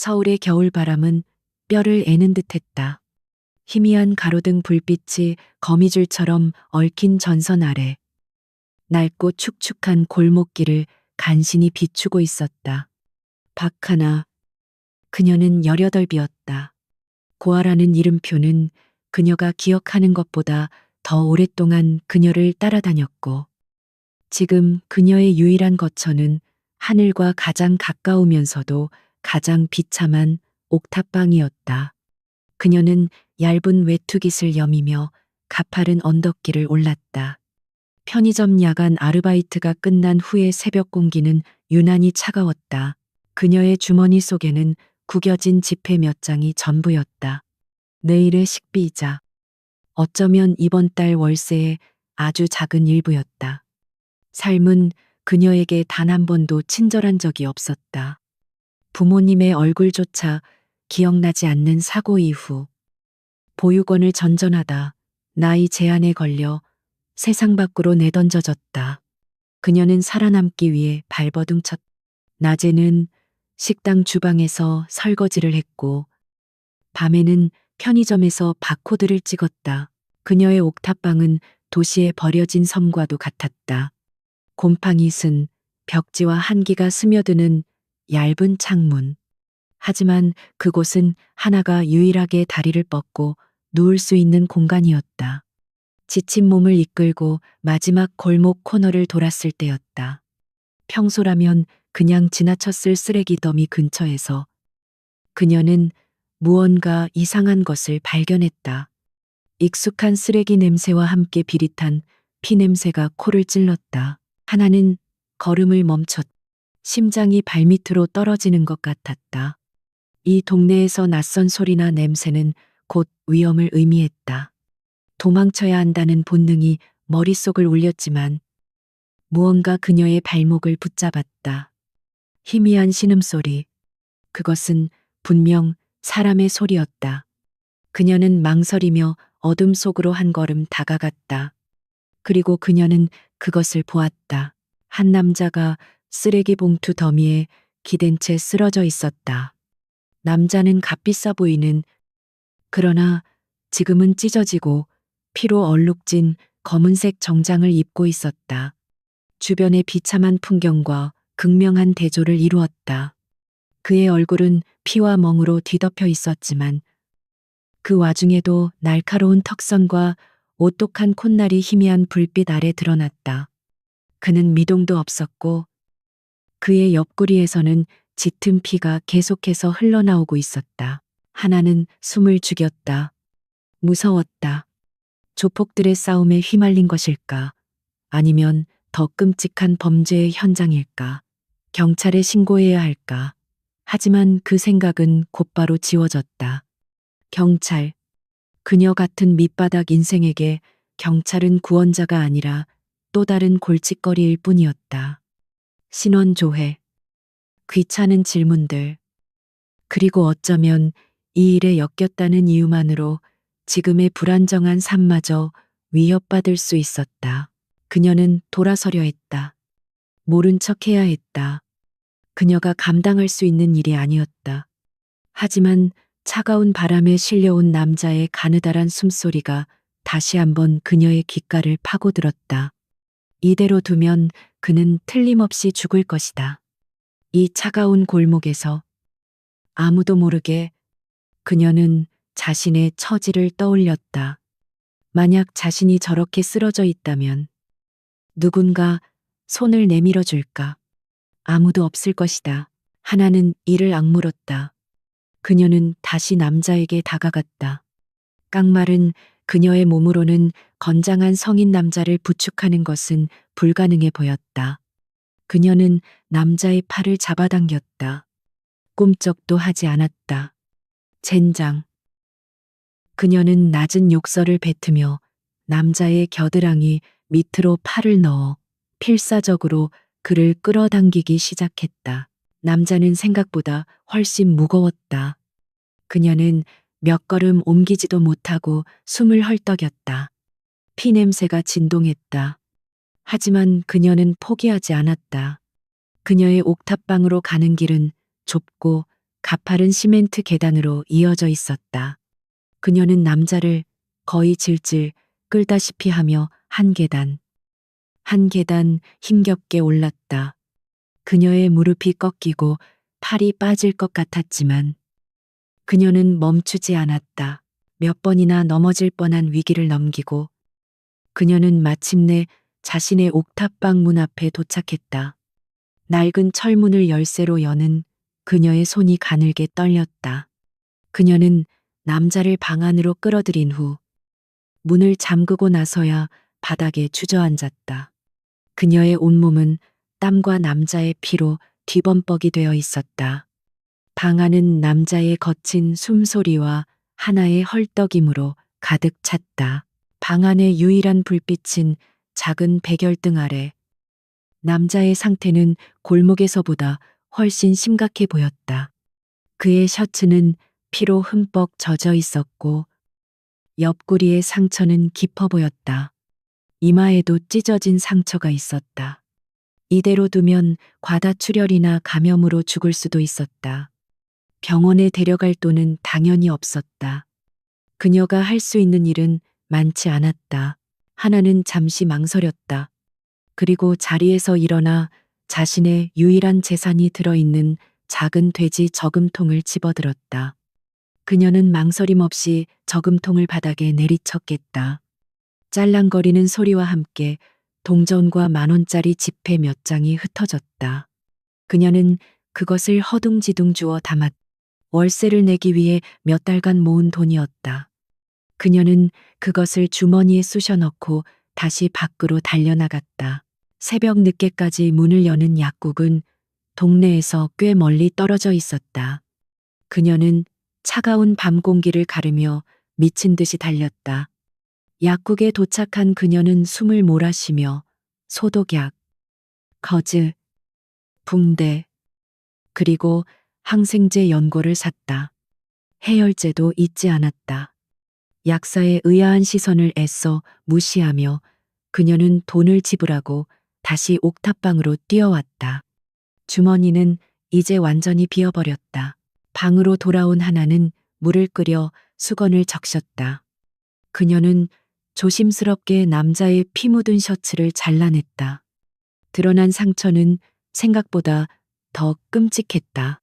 서울의 겨울바람은 뼈를 애는 듯했다. 희미한 가로등 불빛이 거미줄처럼 얽힌 전선 아래 낡고 축축한 골목길을 간신히 비추고 있었다. 박하나, 그녀는 18이었다. 고아라는 이름표는 그녀가 기억하는 것보다 더 오랫동안 그녀를 따라다녔고, 지금 그녀의 유일한 거처는 하늘과 가장 가까우면서도 가장 비참한 옥탑방이었다. 그녀는 얇은 외투깃을 여미며 가파른 언덕길을 올랐다. 편의점 야간 아르바이트가 끝난 후의 새벽 공기는 유난히 차가웠다. 그녀의 주머니 속에는 구겨진 지폐 몇 장이 전부였다. 내일의 식비이자 어쩌면 이번 달 월세의 아주 작은 일부였다. 삶은 그녀에게 단 한 번도 친절한 적이 없었다. 부모님의 얼굴조차 기억나지 않는 사고 이후 보육원을 전전하다 나이 제한에 걸려 세상 밖으로 내던져졌다. 그녀는 살아남기 위해 발버둥 쳤다. 낮에는 식당 주방에서 설거지를 했고 밤에는 편의점에서 바코드를 찍었다. 그녀의 옥탑방은 도시의 버려진 섬과도 같았다. 곰팡이 쓴 벽지와 한기가 스며드는 얇은 창문. 하지만 그곳은 하나가 유일하게 다리를 뻗고 누울 수 있는 공간이었다. 지친 몸을 이끌고 마지막 골목 코너를 돌았을 때였다. 평소라면 그냥 지나쳤을 쓰레기 더미 근처에서 그녀는 무언가 이상한 것을 발견했다. 익숙한 쓰레기 냄새와 함께 비릿한 피 냄새가 코를 찔렀다. 하나는 걸음을 멈췄. 심장이 발밑으로 떨어지는 것 같았다. 이 동네에서 낯선 소리나 냄새는 곧 위험을 의미했다. 도망쳐야 한다는 본능이 머릿속을 울렸지만 무언가 그녀의 발목을 붙잡았다. 희미한 신음소리. 그것은 분명 사람의 소리였다. 그녀는 망설이며 어둠 속으로 한 걸음 다가갔다. 그리고 그녀는 그것을 보았다. 한 남자가 쓰레기 봉투 더미에 기댄 채 쓰러져 있었다. 남자는 값비싸 보이는, 그러나 지금은 찢어지고 피로 얼룩진 검은색 정장을 입고 있었다. 주변의 비참한 풍경과 극명한 대조를 이루었다. 그의 얼굴은 피와 멍으로 뒤덮여 있었지만 그 와중에도 날카로운 턱선과 오똑한 콧날이 희미한 불빛 아래 드러났다. 그는 미동도 없었고 그의 옆구리에서는 짙은 피가 계속해서 흘러나오고 있었다. 하나는 숨을 죽였다. 무서웠다. 조폭들의 싸움에 휘말린 것일까? 아니면 더 끔찍한 범죄의 현장일까? 경찰에 신고해야 할까? 하지만 그 생각은 곧바로 지워졌다. 경찰. 그녀 같은 밑바닥 인생에게 경찰은 구원자가 아니라 또 다른 골칫거리일 뿐이었다. 신원조회. 귀찮은 질문들. 그리고 어쩌면 이 일에 엮였다는 이유만으로 지금의 불안정한 삶마저 위협받을 수 있었다. 그녀는 돌아서려 했다. 모른 척 해야 했다. 그녀가 감당할 수 있는 일이 아니었다. 하지만 차가운 바람에 실려온 남자의 가느다란 숨소리가 다시 한번 그녀의 귓가를 파고들었다. 이대로 두면 그는 틀림없이 죽을 것이다. 이 차가운 골목에서 아무도 모르게 그녀는 자신의 처지를 떠올렸다. 만약 자신이 저렇게 쓰러져 있다면 누군가 손을 내밀어 줄까? 아무도 없을 것이다. 하나는 이를 악물었다. 그녀는 다시 남자에게 다가갔다. 깡마른 그녀의 몸으로는 건장한 성인 남자를 부축하는 것은 불가능해 보였다. 그녀는 남자의 팔을 잡아당겼다. 꿈쩍도 하지 않았다. 젠장. 그녀는 낮은 욕설을 뱉으며 남자의 겨드랑이 밑으로 팔을 넣어 필사적으로 그를 끌어당기기 시작했다. 남자는 생각보다 훨씬 무거웠다. 그녀는 몇 걸음 옮기지도 못하고 숨을 헐떡였다. 피 냄새가 진동했다. 하지만 그녀는 포기하지 않았다. 그녀의 옥탑방으로 가는 길은 좁고 가파른 시멘트 계단으로 이어져 있었다. 그녀는 남자를 거의 질질 끌다시피 하며 한 계단, 한 계단 힘겹게 올랐다. 그녀의 무릎이 꺾이고 팔이 빠질 것 같았지만 그녀는 멈추지 않았다. 몇 번이나 넘어질 뻔한 위기를 넘기고 그녀는 마침내 자신의 옥탑방 문 앞에 도착했다. 낡은 철문을 열쇠로 여는 그녀의 손이 가늘게 떨렸다. 그녀는 남자를 방 안으로 끌어들인 후 문을 잠그고 나서야 바닥에 주저앉았다. 그녀의 온몸은 땀과 남자의 피로 뒤범벅이 되어 있었다. 방 안은 남자의 거친 숨소리와 하나의 헐떡임으로 가득 찼다. 방 안의 유일한 불빛은 작은 백열등 아래. 남자의 상태는 골목에서보다 훨씬 심각해 보였다. 그의 셔츠는 피로 흠뻑 젖어 있었고 옆구리의 상처는 깊어 보였다. 이마에도 찢어진 상처가 있었다. 이대로 두면 과다출혈이나 감염으로 죽을 수도 있었다. 병원에 데려갈 돈은 당연히 없었다. 그녀가 할 수 있는 일은 많지 않았다. 하나는 잠시 망설였다. 그리고 자리에서 일어나 자신의 유일한 재산이 들어있는 작은 돼지 저금통을 집어들었다. 그녀는 망설임 없이 저금통을 바닥에 내리쳤겠다. 짤랑거리는 소리와 함께 동전과 10,000원짜리 지폐 몇 장이 흩어졌다. 그녀는 그것을 허둥지둥 주워 담았다. 월세를 내기 위해 몇 달간 모은 돈이었다. 그녀는 그것을 주머니에 쑤셔 넣고 다시 밖으로 달려나갔다. 새벽 늦게까지 문을 여는 약국은 동네에서 꽤 멀리 떨어져 있었다. 그녀는 차가운 밤 공기를 가르며 미친 듯이 달렸다. 약국에 도착한 그녀는 숨을 몰아쉬며 소독약, 거즈, 붕대, 그리고 항생제 연고를 샀다. 해열제도 잊지 않았다. 약사의 의아한 시선을 애써 무시하며 그녀는 돈을 지불하고 다시 옥탑방으로 뛰어왔다. 주머니는 이제 완전히 비어버렸다. 방으로 돌아온 하나는 물을 끓여 수건을 적셨다. 그녀는 조심스럽게 남자의 피 묻은 셔츠를 잘라냈다. 드러난 상처는 생각보다 더 끔찍했다.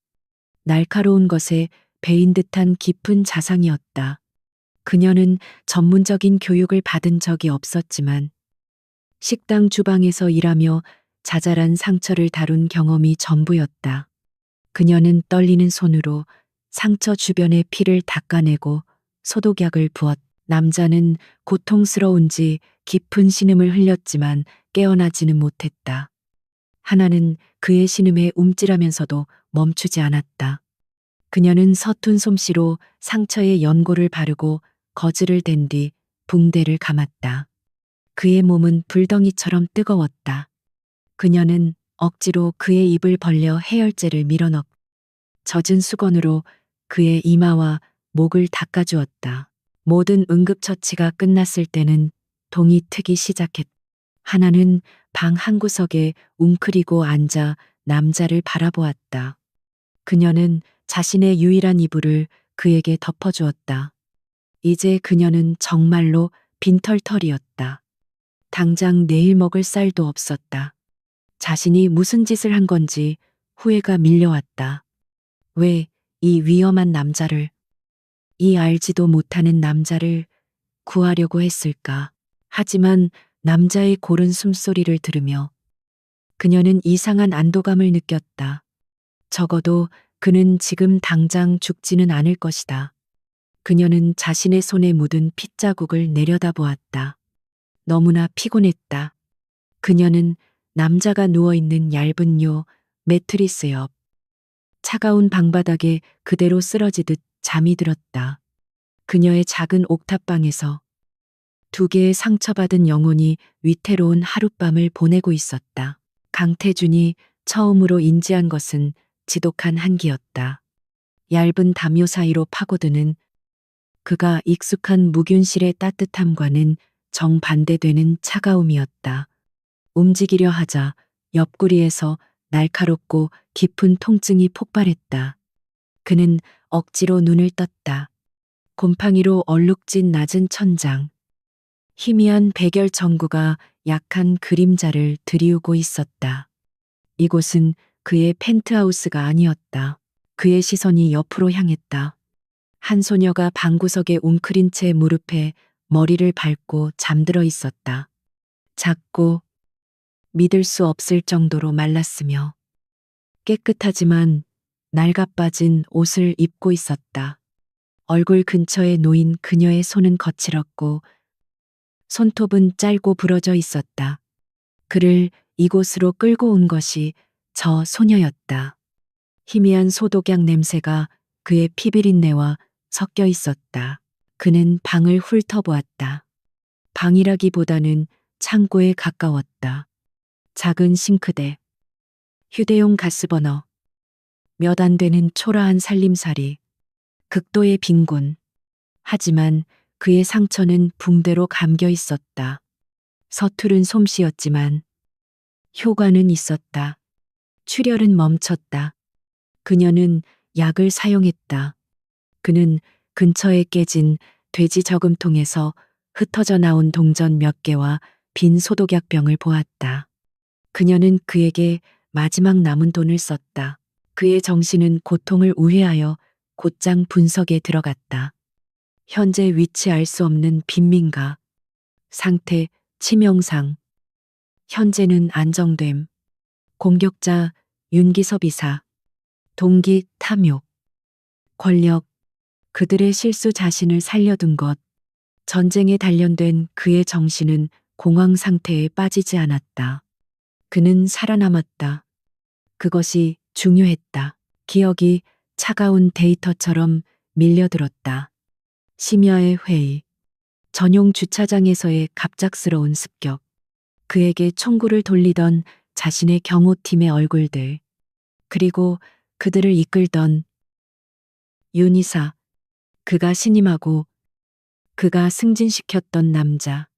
날카로운 것에 베인 듯한 깊은 자상이었다. 그녀는 전문적인 교육을 받은 적이 없었지만 식당 주방에서 일하며 자잘한 상처를 다룬 경험이 전부였다. 그녀는 떨리는 손으로 상처 주변의 피를 닦아내고 소독약을 부었다. 남자는 고통스러운지 깊은 신음을 흘렸지만 깨어나지는 못했다. 하나는 그의 신음에 움찔하면서도 멈추지 않았다. 그녀는 서툰 솜씨로 상처에 연고를 바르고 거즈를 댄 뒤 붕대를 감았다. 그의 몸은 불덩이처럼 뜨거웠다. 그녀는 억지로 그의 입을 벌려 해열제를 밀어넣고 젖은 수건으로 그의 이마와 목을 닦아주었다. 모든 응급처치가 끝났을 때는 동이 트기 시작했다. 하나는 방 한구석에 웅크리고 앉아 남자를 바라보았다. 그녀는 자신의 유일한 이불을 그에게 덮어주었다. 이제 그녀는 정말로 빈털털이었다. 당장 내일 먹을 쌀도 없었다. 자신이 무슨 짓을 한 건지 후회가 밀려왔다. 왜 이 위험한 남자를, 이 알지도 못하는 남자를 구하려고 했을까? 하지만 남자의 고른 숨소리를 들으며 그녀는 이상한 안도감을 느꼈다. 적어도 그는 지금 당장 죽지는 않을 것이다. 그녀는 자신의 손에 묻은 핏자국을 내려다보았다. 너무나 피곤했다. 그녀는 남자가 누워있는 얇은 요 매트리스 옆 차가운 방바닥에 그대로 쓰러지듯 잠이 들었다. 그녀의 작은 옥탑방에서 두 개의 상처받은 영혼이 위태로운 하룻밤을 보내고 있었다. 강태준이 처음으로 인지한 것은 지독한 한기였다. 얇은 담요 사이로 파고드는 그가 익숙한 무균실의 따뜻함과는 정반대되는 차가움이었다. 움직이려 하자 옆구리에서 날카롭고 깊은 통증이 폭발했다. 그는 억지로 눈을 떴다. 곰팡이로 얼룩진 낮은 천장. 희미한 백열 전구가 약한 그림자를 드리우고 있었다. 이곳은 그의 펜트하우스가 아니었다. 그의 시선이 옆으로 향했다. 한 소녀가 방구석에 웅크린 채 무릎에 머리를 밟고 잠들어 있었다. 작고 믿을 수 없을 정도로 말랐으며 깨끗하지만 낡아빠진 옷을 입고 있었다. 얼굴 근처에 놓인 그녀의 손은 거칠었고 손톱은 짧고 부러져 있었다. 그를 이곳으로 끌고 온 것이 저 소녀였다. 희미한 소독약 냄새가 그의 피비린내와 섞여 있었다. 그는 방을 훑어보았다. 방이라기보다는 창고에 가까웠다. 작은 싱크대, 휴대용 가스버너, 몇 안 되는 초라한 살림살이, 극도의 빈곤. 하지만 그의 상처는 붕대로 감겨 있었다. 서투른 솜씨였지만 효과는 있었다. 출혈은 멈췄다. 그녀는 약을 사용했다. 그는 근처에 깨진 돼지 저금통에서 흩어져 나온 동전 몇 개와 빈 소독약병을 보았다. 그녀는 그에게 마지막 남은 돈을 썼다. 그의 정신은 고통을 우회하여 곧장 분석에 들어갔다. 현재 위치 알 수 없는 빈민가, 상태, 치명상, 현재는 안정됨, 공격자 윤기섭 이사, 동기 탐욕, 권력, 그들의 실수 자신을 살려둔 것, 전쟁에 단련된 그의 정신은 공황 상태에 빠지지 않았다. 그는 살아남았다. 그것이 중요했다. 기억이 차가운 데이터처럼 밀려들었다. 심야의 회의, 전용 주차장에서의 갑작스러운 습격, 그에게 총구를 돌리던 자신의 경호팀의 얼굴들, 그리고 그들을 이끌던 윤이사, 그가 신임하고 그가 승진시켰던 남자.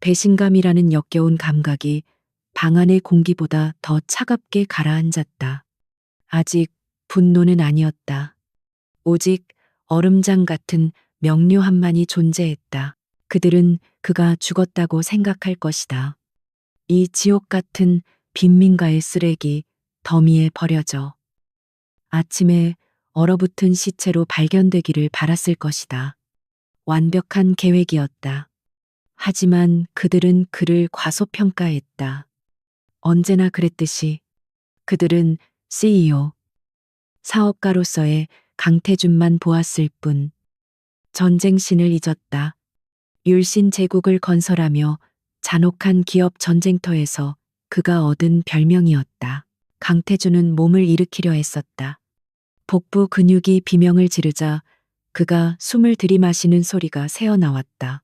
배신감이라는 역겨운 감각이 방 안의 공기보다 더 차갑게 가라앉았다. 아직 분노는 아니었다. 오직 얼음장 같은 명료함만이 존재했다. 그들은 그가 죽었다고 생각할 것이다. 이 지옥 같은 빈민가의 쓰레기 더미에 버려져 아침에 얼어붙은 시체로 발견되기를 바랐을 것이다. 완벽한 계획이었다. 하지만 그들은 그를 과소평가했다. 언제나 그랬듯이 그들은 CEO, 사업가로서의 강태준만 보았을 뿐 전쟁신을 잊었다. 율신 제국을 건설하며 잔혹한 기업 전쟁터에서 그가 얻은 별명이었다. 강태준은 몸을 일으키려 했었다. 복부 근육이 비명을 지르자 그가 숨을 들이마시는 소리가 새어나왔다.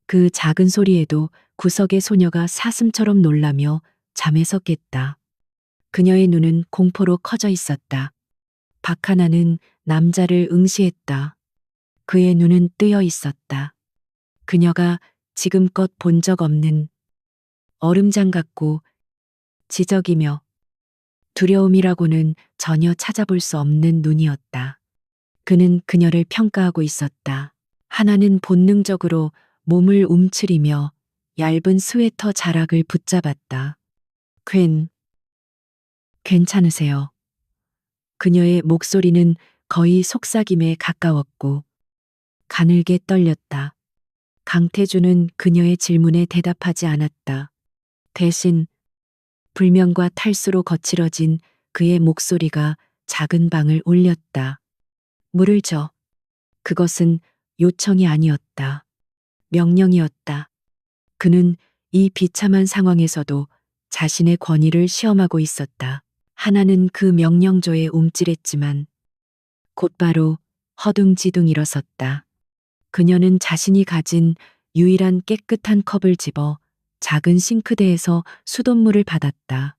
그 작은 소리에도 구석의 소녀가 사슴처럼 놀라며 잠에서 깼다. 그녀의 눈은 공포로 커져 있었다. 박하나는 남자를 응시했다. 그의 눈은 뜨여 있었다. 그녀가 지금껏 본 적 없는 얼음장 같고 지적이며 두려움이라고는 전혀 찾아볼 수 없는 눈이었다. 그는 그녀를 평가하고 있었다. 하나는 본능적으로 몸을 움츠리며 얇은 스웨터 자락을 붙잡았다. 괜찮으세요? 그녀의 목소리는 거의 속삭임에 가까웠고 가늘게 떨렸다. 강태주는 그녀의 질문에 대답하지 않았다. 대신 불면과 탈수로 거칠어진 그의 목소리가 작은 방을 울렸다. 물을 줘. 그것은 요청이 아니었다. 명령이었다. 그는 이 비참한 상황에서도 자신의 권위를 시험하고 있었다. 하나는 그 명령조에 움찔했지만 곧바로 허둥지둥 일어섰다. 그녀는 자신이 가진 유일한 깨끗한 컵을 집어 작은 싱크대에서 수돗물을 받았다.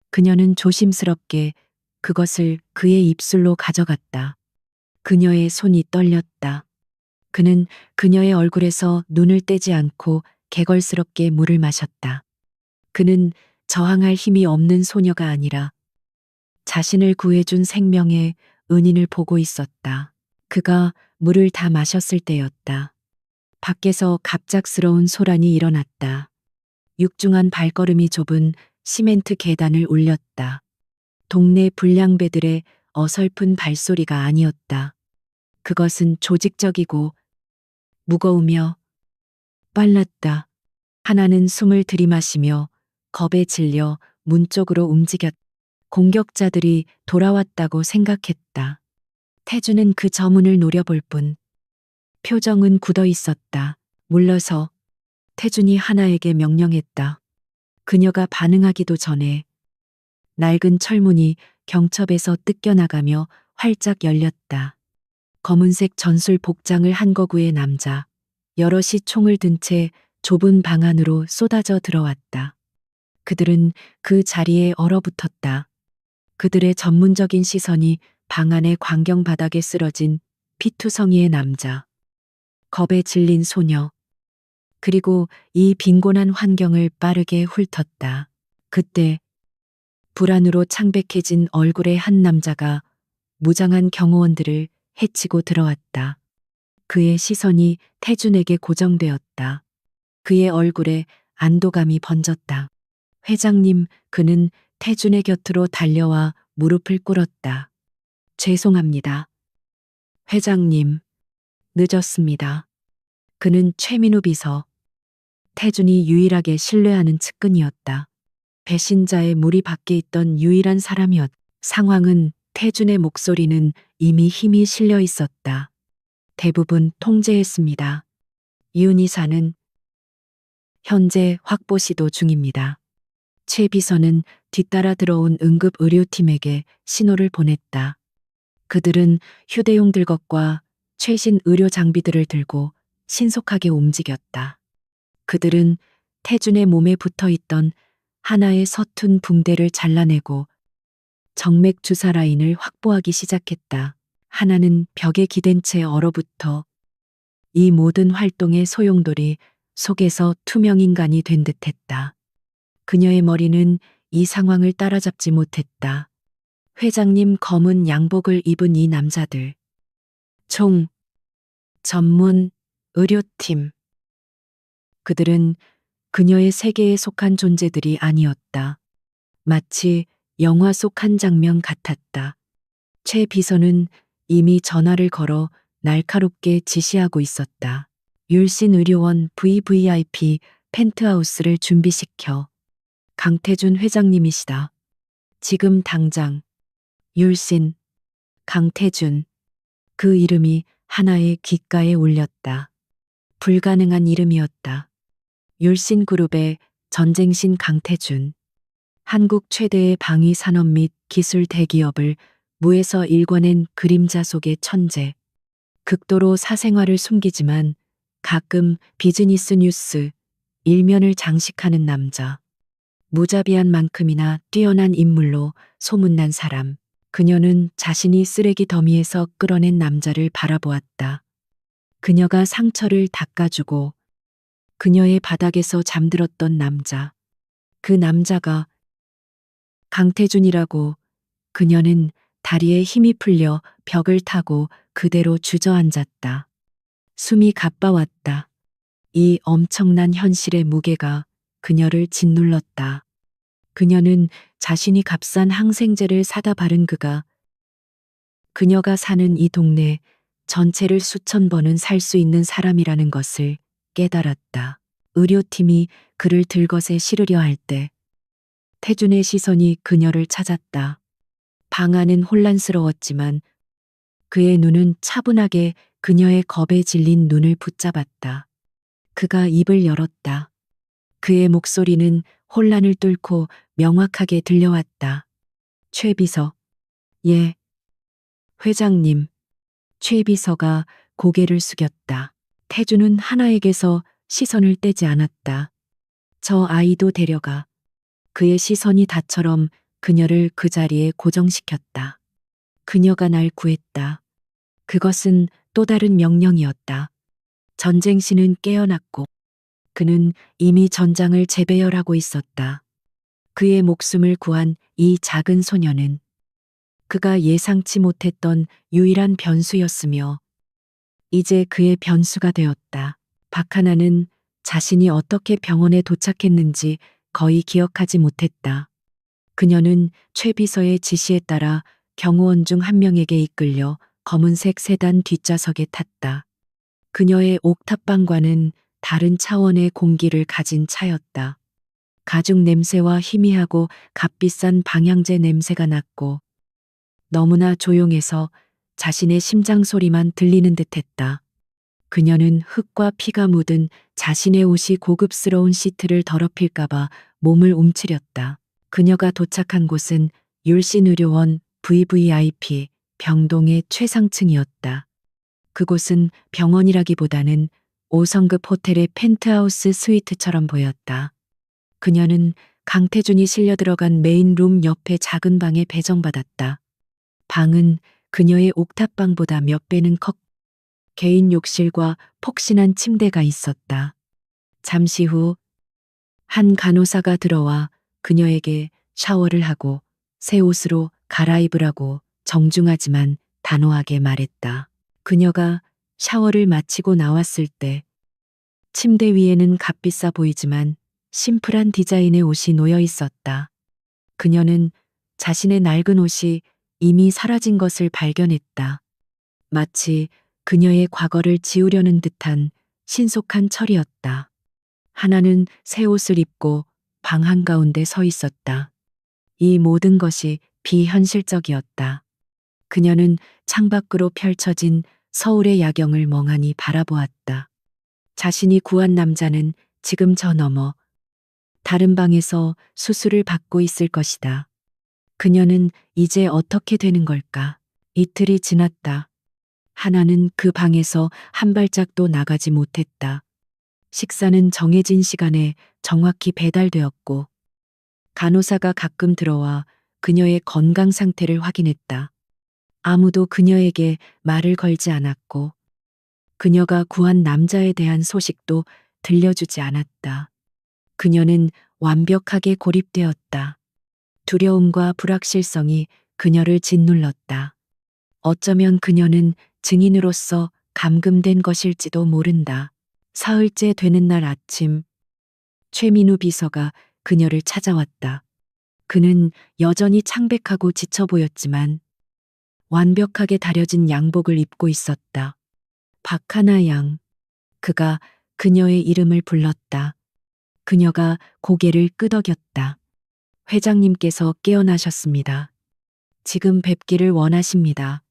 그녀는 조심스럽게 그것을 그의 입술로 가져갔다. 그녀의 손이 떨렸다. 그는 그녀의 얼굴에서 눈을 떼지 않고 개걸스럽게 물을 마셨다. 그는 저항할 힘이 없는 소녀가 아니라 자신을 구해준 생명의 은인을 보고 있었다. 그가 물을 다 마셨을 때였다. 밖에서 갑작스러운 소란이 일어났다. 육중한 발걸음이 좁은 시멘트 계단을 올렸다. 동네 불량배들의 어설픈 발소리가 아니었다. 그것은 조직적이고 무거우며 빨랐다. 하나는 숨을 들이마시며 겁에 질려 문 쪽으로 움직였다. 공격자들이 돌아왔다고 생각했다. 태주는 그 저문을 노려볼 뿐 표정은 굳어 있었다. 물러서. 태준이 하나에게 명령했다. 그녀가 반응하기도 전에 낡은 철문이 경첩에서 뜯겨나가며 활짝 열렸다. 검은색 전술 복장을 한 거구의 남자, 여럿이 총을 든 채 좁은 방 안으로 쏟아져 들어왔다. 그들은 그 자리에 얼어붙었다. 그들의 전문적인 시선이 방 안의 광경 바닥에 쓰러진 피투성이의 남자, 겁에 질린 소녀, 그리고 이 빈곤한 환경을 빠르게 훑었다. 그때 불안으로 창백해진 얼굴의 한 남자가 무장한 경호원들을 해치고 들어왔다. 그의 시선이 태준에게 고정되었다. 그의 얼굴에 안도감이 번졌다. 회장님, 그는 태준의 곁으로 달려와 무릎을 꿇었다. 죄송합니다. 회장님, 늦었습니다. 그는 최민우 비서, 태준이 유일하게 신뢰하는 측근이었다. 배신자의 무리 밖에 있던 유일한 사람이었다. 상황은 태준의 목소리는 이미 힘이 실려 있었다. 대부분 통제했습니다. 이윤이사는 현재 확보 시도 중입니다. 최 비서는 뒤따라 들어온 응급 의료팀에게 신호를 보냈다. 그들은 휴대용 들것과 최신 의료 장비들을 들고 신속하게 움직였다. 그들은 태준의 몸에 붙어 있던 하나의 서툰 붕대를 잘라내고 정맥 주사 라인을 확보하기 시작했다. 하나는 벽에 기댄 채 얼어붙어 이 모든 활동의 소용돌이 속에서 투명 인간이 된 듯했다. 그녀의 머리는 이 상황을 따라잡지 못했다. 회장님, 검은 양복을 입은 이 남자들. 총, 전문, 의료팀. 그들은 그녀의 세계에 속한 존재들이 아니었다. 마치 영화 속 한 장면 같았다. 최 비서는 이미 전화를 걸어 날카롭게 지시하고 있었다. 율신 의료원 VVIP 펜트하우스를 준비시켜. 강태준 회장님이시다. 지금 당장. 율신, 강태준. 그 이름이 하나의 귓가에 울렸다. 불가능한 이름이었다. 율신 그룹의 전쟁신 강태준. 한국 최대의 방위 산업 및 기술 대기업을 무에서 일궈낸 그림자 속의 천재. 극도로 사생활을 숨기지만 가끔 비즈니스 뉴스 일면을 장식하는 남자. 무자비한 만큼이나 뛰어난 인물로 소문난 사람. 그녀는 자신이 쓰레기 더미에서 끌어낸 남자를 바라보았다. 그녀가 상처를 닦아주고 그녀의 바닥에서 잠들었던 남자. 그 남자가 강태준이라고. 그녀는 다리에 힘이 풀려 벽을 타고 그대로 주저앉았다. 숨이 가빠왔다. 이 엄청난 현실의 무게가 그녀를 짓눌렀다. 그녀는 자신이 값싼 항생제를 사다 바른 그녀가 사는 이 동네 전체를 수천 번은 살 수 있는 사람이라는 것을 깨달았다. 의료팀이 그를 들것에 실으려 할 때 태준의 시선이 그녀를 찾았다. 방 안은 혼란스러웠지만 그의 눈은 차분하게 그녀의 겁에 질린 눈을 붙잡았다. 그가 입을 열었다. 그의 목소리는 혼란을 뚫고 명확하게 들려왔다. 최 비서. 예. 회장님. 최 비서가 고개를 숙였다. 태준은 하나에게서 시선을 떼지 않았다. 저 아이도 데려가. 그의 시선이 다처럼 그녀를 그 자리에 고정시켰다. 그녀가 날 구했다. 그것은 또 다른 명령이었다. 전쟁신은 깨어났고 그는 이미 전장을 재배열하고 있었다. 그의 목숨을 구한 이 작은 소녀는 그가 예상치 못했던 유일한 변수였으며 이제 그의 변수가 되었다. 박하나는 자신이 어떻게 병원에 도착했는지 거의 기억하지 못했다. 그녀는 최 비서의 지시에 따라 경호원 중 한 명에게 이끌려 검은색 세단 뒷좌석에 탔다. 그녀의 옥탑방과는 다른 차원의 공기를 가진 차였다. 가죽 냄새와 희미하고 값비싼 방향제 냄새가 났고 너무나 조용해서 자신의 심장 소리만 들리는 듯했다. 그녀는 흙과 피가 묻은 자신의 옷이 고급스러운 시트를 더럽힐까봐 몸을 움츠렸다. 그녀가 도착한 곳은 율신의료원 VVIP 병동의 최상층이었다. 그곳은 병원이라기보다는 5성급 호텔의 펜트하우스 스위트처럼 보였다. 그녀는 강태준이 실려 들어간 메인룸 옆에 작은 방에 배정받았다. 방은 그녀의 옥탑방보다 몇 배는 컸고 개인 욕실과 폭신한 침대가 있었다. 잠시 후 한 간호사가 들어와 그녀에게 샤워를 하고 새 옷으로 갈아입으라고 정중하지만 단호하게 말했다. 그녀가 샤워를 마치고 나왔을 때 침대 위에는 값비싸 보이지만 심플한 디자인의 옷이 놓여 있었다. 그녀는 자신의 낡은 옷이 이미 사라진 것을 발견했다. 마치 그녀의 과거를 지우려는 듯한 신속한 처리였다. 하나는 새 옷을 입고 방 한가운데 서 있었다. 이 모든 것이 비현실적이었다. 그녀는 창밖으로 펼쳐진 서울의 야경을 멍하니 바라보았다. 자신이 구한 남자는 지금 저 너머 다른 방에서 수술을 받고 있을 것이다. 그녀는 이제 어떻게 되는 걸까? 이틀이 지났다. 하나는 그 방에서 한 발짝도 나가지 못했다. 식사는 정해진 시간에 정확히 배달되었고 간호사가 가끔 들어와 그녀의 건강 상태를 확인했다. 아무도 그녀에게 말을 걸지 않았고 그녀가 구한 남자에 대한 소식도 들려주지 않았다. 그녀는 완벽하게 고립되었다. 두려움과 불확실성이 그녀를 짓눌렀다. 어쩌면 그녀는 증인으로서 감금된 것일지도 모른다. 사흘째 되는 날 아침, 최민우 비서가 그녀를 찾아왔다. 그는 여전히 창백하고 지쳐 보였지만 완벽하게 다려진 양복을 입고 있었다. 박하나 양. 그가 그녀의 이름을 불렀다. 그녀가 고개를 끄덕였다. 회장님께서 깨어나셨습니다. 지금 뵙기를 원하십니다.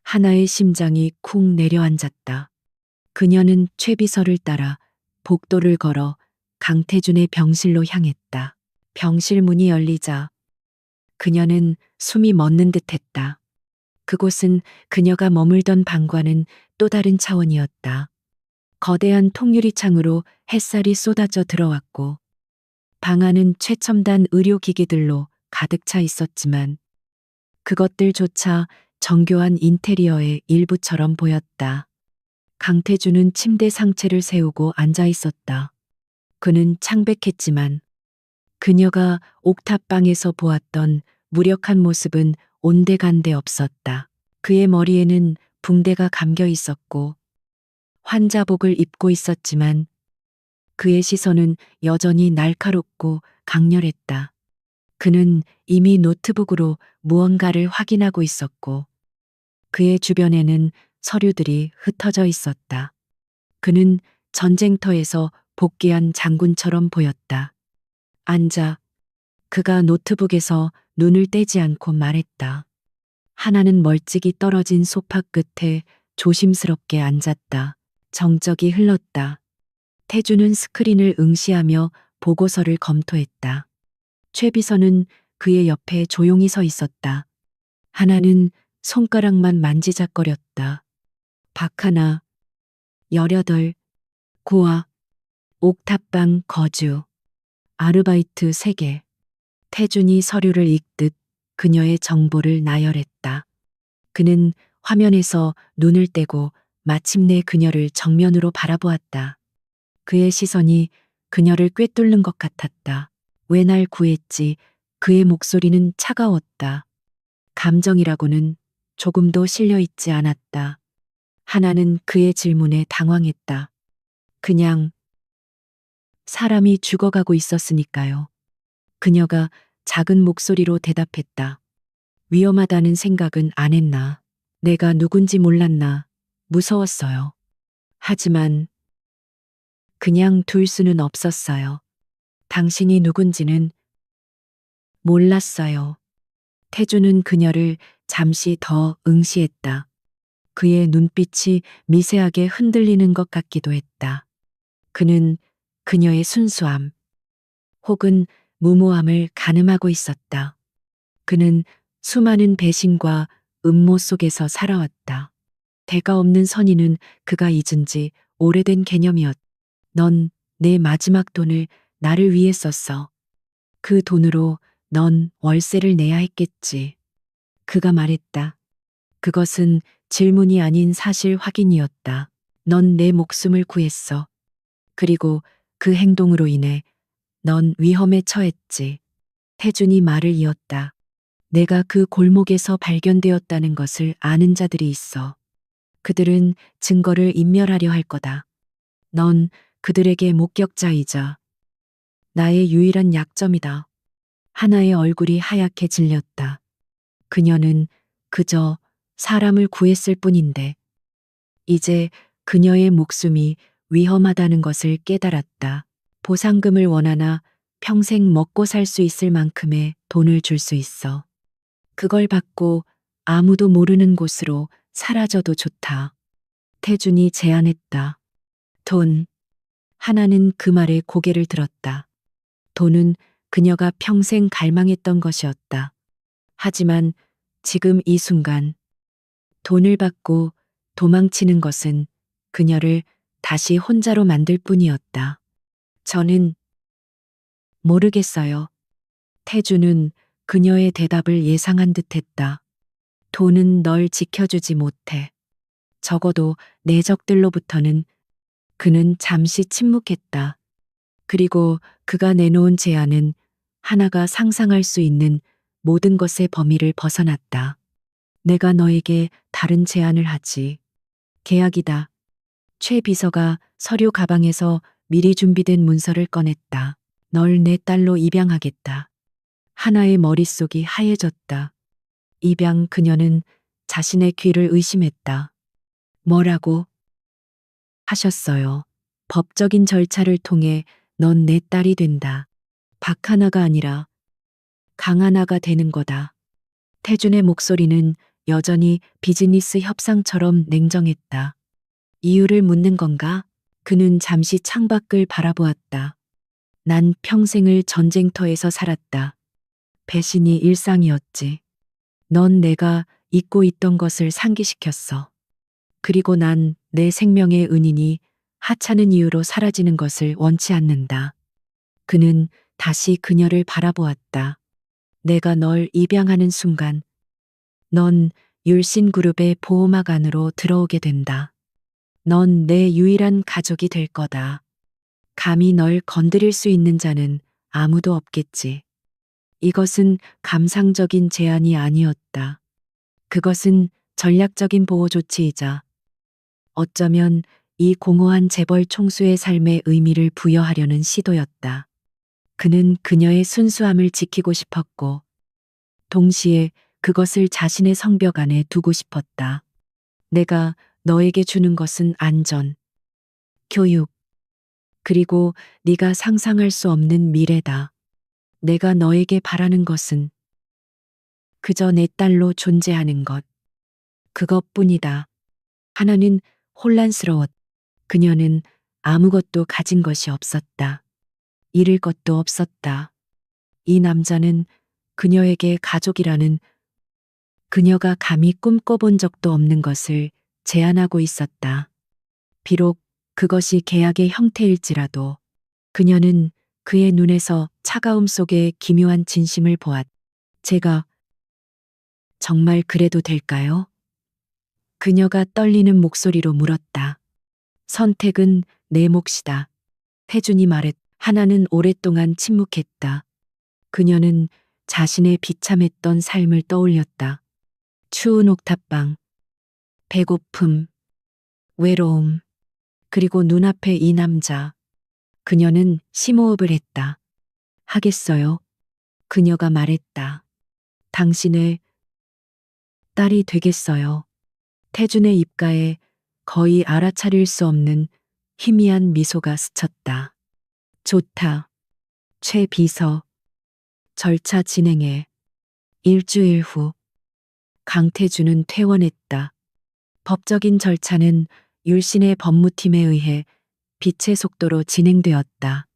하나의 심장이 쿵 내려앉았다. 그녀는 최 비서를 따라 복도를 걸어 강태준의 병실로 향했다. 병실 문이 열리자 그녀는 숨이 멎는 듯했다. 그곳은 그녀가 머물던 방과는 또 다른 차원이었다. 거대한 통유리 창으로 햇살이 쏟아져 들어왔고 방 안은 최첨단 의료기기들로 가득 차 있었지만 그것들조차 정교한 인테리어의 일부처럼 보였다. 강태준은 침대 상체를 세우고 앉아 있었다. 그는 창백했지만 그녀가 옥탑방에서 보았던 무력한 모습은 온데간데 없었다. 그의 머리에는 붕대가 감겨 있었고 환자복을 입고 있었지만 그의 시선은 여전히 날카롭고 강렬했다. 그는 이미 노트북으로 무언가를 확인하고 있었고 그의 주변에는 서류들이 흩어져 있었다. 그는 전쟁터에서 복귀한 장군처럼 보였다. 앉아 그가 노트북에서 눈을 떼지 않고 말했다. 하나는 멀찍이 떨어진 소파 끝에 조심스럽게 앉았다. 정적이 흘렀다. 태주는 스크린을 응시하며 보고서를 검토했다. 최 비서는 그의 옆에 조용히 서 있었다. 하나는 손가락만 만지작거렸다. 박하나, 18, 고아, 옥탑방 거주, 아르바이트 3개. 태준이 서류를 읽듯 그녀의 정보를 나열했다. 그는 화면에서 눈을 떼고 마침내 그녀를 정면으로 바라보았다. 그의 시선이 그녀를 꿰뚫는 것 같았다. 왜 날 구했지? 그의 목소리는 차가웠다. 감정이라고는 조금도 실려 있지 않았다. 하나는 그의 질문에 당황했다. 그냥 사람이 죽어가고 있었으니까요. 그녀가 작은 목소리로 대답했다. 위험하다는 생각은 안 했나. 내가 누군지 몰랐나. 무서웠어요. 하지만 그냥 둘 수는 없었어요. 당신이 누군지는 몰랐어요. 태주는 그녀를 잠시 더 응시했다. 그의 눈빛이 미세하게 흔들리는 것 같기도 했다. 그는 그녀의 순수함 혹은 무모함을 가늠하고 있었다. 그는 수많은 배신과 음모 속에서 살아왔다. 대가 없는 선의는 그가 잊은 지 오래된 개념이었다. 넌 내 마지막 돈을 나를 위해 썼어. 그 돈으로 넌 월세를 내야 했겠지. 그가 말했다. 그것은 질문이 아닌 사실 확인이었다. 넌 내 목숨을 구했어. 그리고 그 행동으로 인해 넌 위험에 처했지. 태준이 말을 이었다. 내가 그 골목에서 발견되었다는 것을 아는 자들이 있어. 그들은 증거를 인멸하려 할 거다. 넌 그들에게 목격자이자 나의 유일한 약점이다. 하나의 얼굴이 하얗게 질렸다. 그녀는 그저 사람을 구했을 뿐인데 이제 그녀의 목숨이 위험하다는 것을 깨달았다. 보상금을 원하나 평생 먹고 살 수 있을 만큼의 돈을 줄 수 있어. 그걸 받고 아무도 모르는 곳으로 사라져도 좋다. 태준이 제안했다. 돈. 하나는 그 말에 고개를 들었다. 돈은 그녀가 평생 갈망했던 것이었다. 하지만 지금 이 순간 돈을 받고 도망치는 것은 그녀를 다시 혼자로 만들 뿐이었다. 저는 모르겠어요. 태주는 그녀의 대답을 예상한 듯 했다. 돈은 널 지켜주지 못해. 적어도 내 적들로부터는. 그는 잠시 침묵했다. 그리고 그가 내놓은 제안은 하나가 상상할 수 있는 모든 것의 범위를 벗어났다. 내가 너에게 다른 제안을 하지. 계약이다. 최 비서가 서류 가방에서 미리 준비된 문서를 꺼냈다. 널 내 딸로 입양하겠다. 하나의 머릿속이 하얘졌다. 입양. 그녀는 자신의 귀를 의심했다. 뭐라고 하셨어요? 법적인 절차를 통해 넌 내 딸이 된다. 박하나가 아니라 강하나가 되는 거다. 태준의 목소리는 여전히 비즈니스 협상처럼 냉정했다. 이유를 묻는 건가? 그는 잠시 창밖을 바라보았다. 난 평생을 전쟁터에서 살았다. 배신이 일상이었지. 넌 내가 잊고 있던 것을 상기시켰어. 그리고 난 내 생명의 은인이 하찮은 이유로 사라지는 것을 원치 않는다. 그는 다시 그녀를 바라보았다. 내가 널 입양하는 순간 넌 율신그룹의 보호막 안으로 들어오게 된다. 넌 내 유일한 가족이 될 거다. 감히 널 건드릴 수 있는 자는 아무도 없겠지. 이것은 감상적인 제안이 아니었다. 그것은 전략적인 보호 조치이자 어쩌면 이 공허한 재벌 총수의 삶에 의미를 부여하려는 시도였다. 그는 그녀의 순수함을 지키고 싶었고 동시에 그것을 자신의 성벽 안에 두고 싶었다. 내가 너에게 주는 것은 안전, 교육, 그리고 네가 상상할 수 없는 미래다. 내가 너에게 바라는 것은 그저 내 딸로 존재하는 것. 그것뿐이다. 하나는 혼란스러웠다. 그녀는 아무것도 가진 것이 없었다. 잃을 것도 없었다. 이 남자는 그녀에게 가족이라는 그녀가 감히 꿈꿔본 적도 없는 것을 제안하고 있었다. 비록 그것이 계약의 형태일지라도 그녀는 그의 눈에서 차가움 속에 기묘한 진심을 보았다. 제가 정말 그래도 될까요? 그녀가 떨리는 목소리로 물었다. 선택은 내 몫이다. 태준이 말했. 하나는 오랫동안 침묵했다. 그녀는 자신의 비참했던 삶을 떠올렸다. 추운 옥탑방, 배고픔, 외로움, 그리고 눈앞에 이 남자. 그녀는 심호흡을 했다. 하겠어요. 그녀가 말했다. 당신의 딸이 되겠어요. 태준의 입가에 거의 알아차릴 수 없는 희미한 미소가 스쳤다. 좋다. 최 비서. 절차 진행해. 일주일 후. 강태준은 퇴원했다. 법적인 절차는 율신의 법무팀에 의해 빛의 속도로 진행되었다.